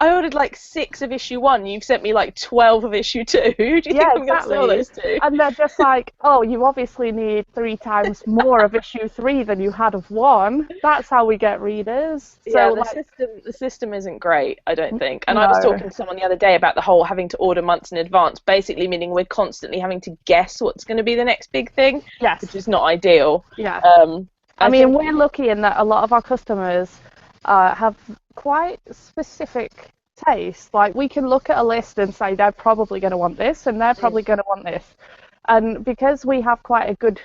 ordered like 6 of issue 1. You've sent me like 12 of issue 2. Who do you think I'm going to sell those to? And they're just like, oh, you obviously need 3 times more of issue 3 than you had of 1. That's how we get readers. Yeah, so the system isn't great, I don't think. And I was talking to someone the other day about the whole having to order months in advance, basically meaning we're constantly having to guess what's going to be the next big thing, which is not ideal. I mean, we're lucky in that a lot of our customers have quite specific taste. Like, we can look at a list and say they're probably going to want this and they're probably going to want this. And because we have quite a good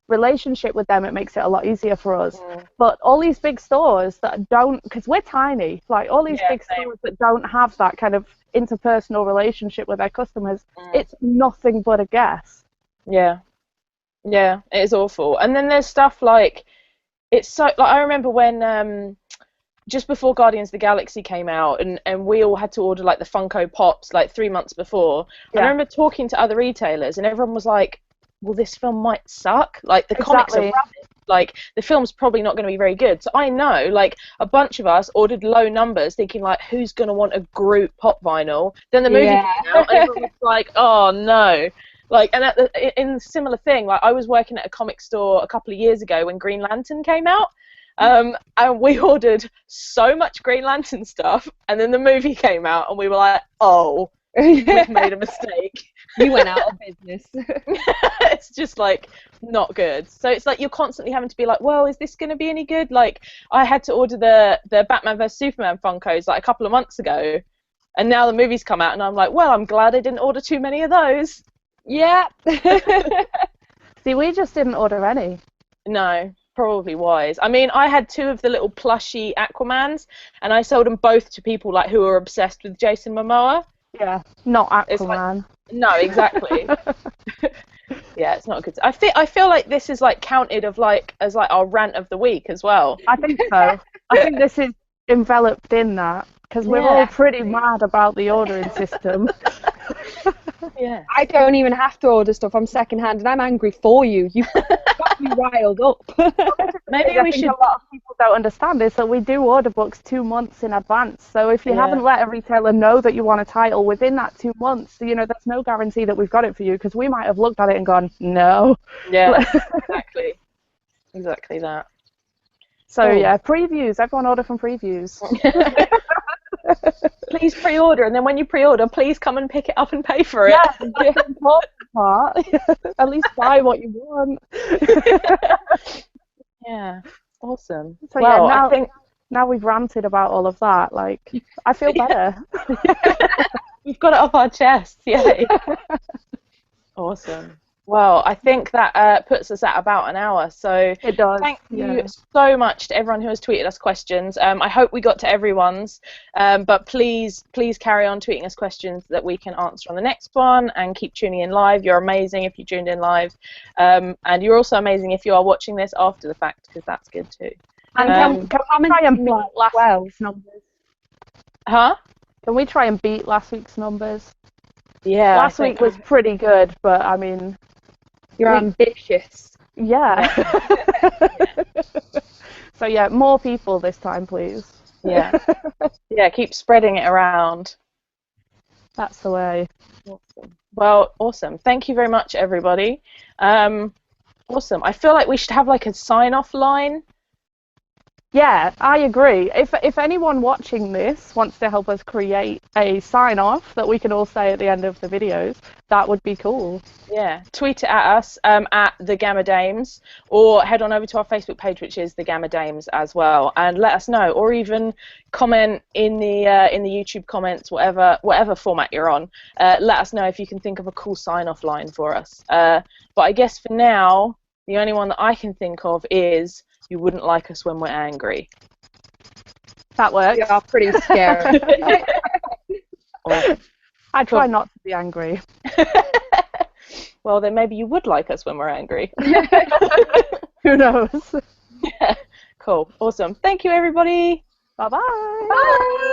relationship with them, it makes it a lot easier for us. But all these big stores that don't, because we're tiny, like all these big stores that don't have that kind of interpersonal relationship with their customers, it's nothing but a guess. Yeah, it is awful. And then there's stuff like, it's so, like, I remember when just before Guardians of the Galaxy came out, and we all had to order like the Funko Pops like 3 months before. I remember talking to other retailers, and everyone was like, well, this film might suck. Like, the comics are rubbish. Like, the film's probably not going to be very good. So I know, like, a bunch of us ordered low numbers thinking, like, who's going to want a Groot pop vinyl? Then the movie came out, and everyone was like, oh, no. Like, and in a similar thing, like, I was working at a comic store a couple of years ago when Green Lantern came out. And we ordered so much Green Lantern stuff, and then the movie came out, and we were like, oh, we've made a mistake. You went out of business. It's just, like, not good. So it's like you're constantly having to be like, well, is this going to be any good? Like, I had to order the Batman vs Superman Funkos like a couple of months ago, and now the movie's come out, and I'm like, well, I'm glad I didn't order too many of those. Yeah. See, we just didn't order any. No, probably wise. I mean, I had 2 of the little plushy Aquamans, and I sold them both to people like who are obsessed with Jason Momoa. Yeah, not Aquaman. Like, no, exactly. Yeah, it's not good. I feel like this is like counted as like our rant of the week as well. I think so. I think this is enveloped in that, because we're all pretty mad about the ordering system. Yeah. I don't even have to order stuff. I'm secondhand, and I'm angry for you. You got me riled up. Maybe we should. A lot of people don't understand is that we do order books 2 months in advance. So if you haven't let a retailer know that you want a title within that 2 months, you know, there's no guarantee that we've got it for you, because we might have looked at it and gone, no. Yeah. Exactly that. So yeah, previews. Everyone order from previews. Please pre-order, and then when you pre-order, please come and pick it up and pay for it. Yeah, that's the important part. At least buy what you want. Yeah, awesome. So well, yeah, I think now we've ranted about all of that, like, I feel better. We've got it off our chests. Yay. Awesome. Well, I think that puts us at about an hour. So it does. Thank you so much to everyone who has tweeted us questions. I hope we got to everyone's, but please carry on tweeting us questions that we can answer on the next one, and keep tuning in live. You're amazing if you tuned in live, and you're also amazing if you are watching this after the fact, because that's good too. And can we try and beat last week's numbers? Huh? Can we try and beat last week's numbers? Yeah. Last week was pretty good, but I mean... You're ambitious. Yeah. So yeah, more people this time, please. Yeah. Yeah, keep spreading it around. That's the way. Awesome. Well, awesome. Thank you very much, everybody. Awesome. I feel like we should have like a sign-off line. Yeah, I agree. If anyone watching this wants to help us create a sign-off that we can all say at the end of the videos, that would be cool. Yeah, tweet it at us at the Gamma Dames, or head on over to our Facebook page, which is the Gamma Dames as well, and let us know, or even comment in the YouTube comments, whatever format you're on. Let us know if you can think of a cool sign-off line for us. But I guess for now, the only one that I can think of is, you wouldn't like us when we're angry. That works. You are pretty scary. I try not to be angry. Well, then maybe you would like us when we're angry. Who knows? Yeah. Cool. Awesome. Thank you, everybody. Bye-bye. Bye.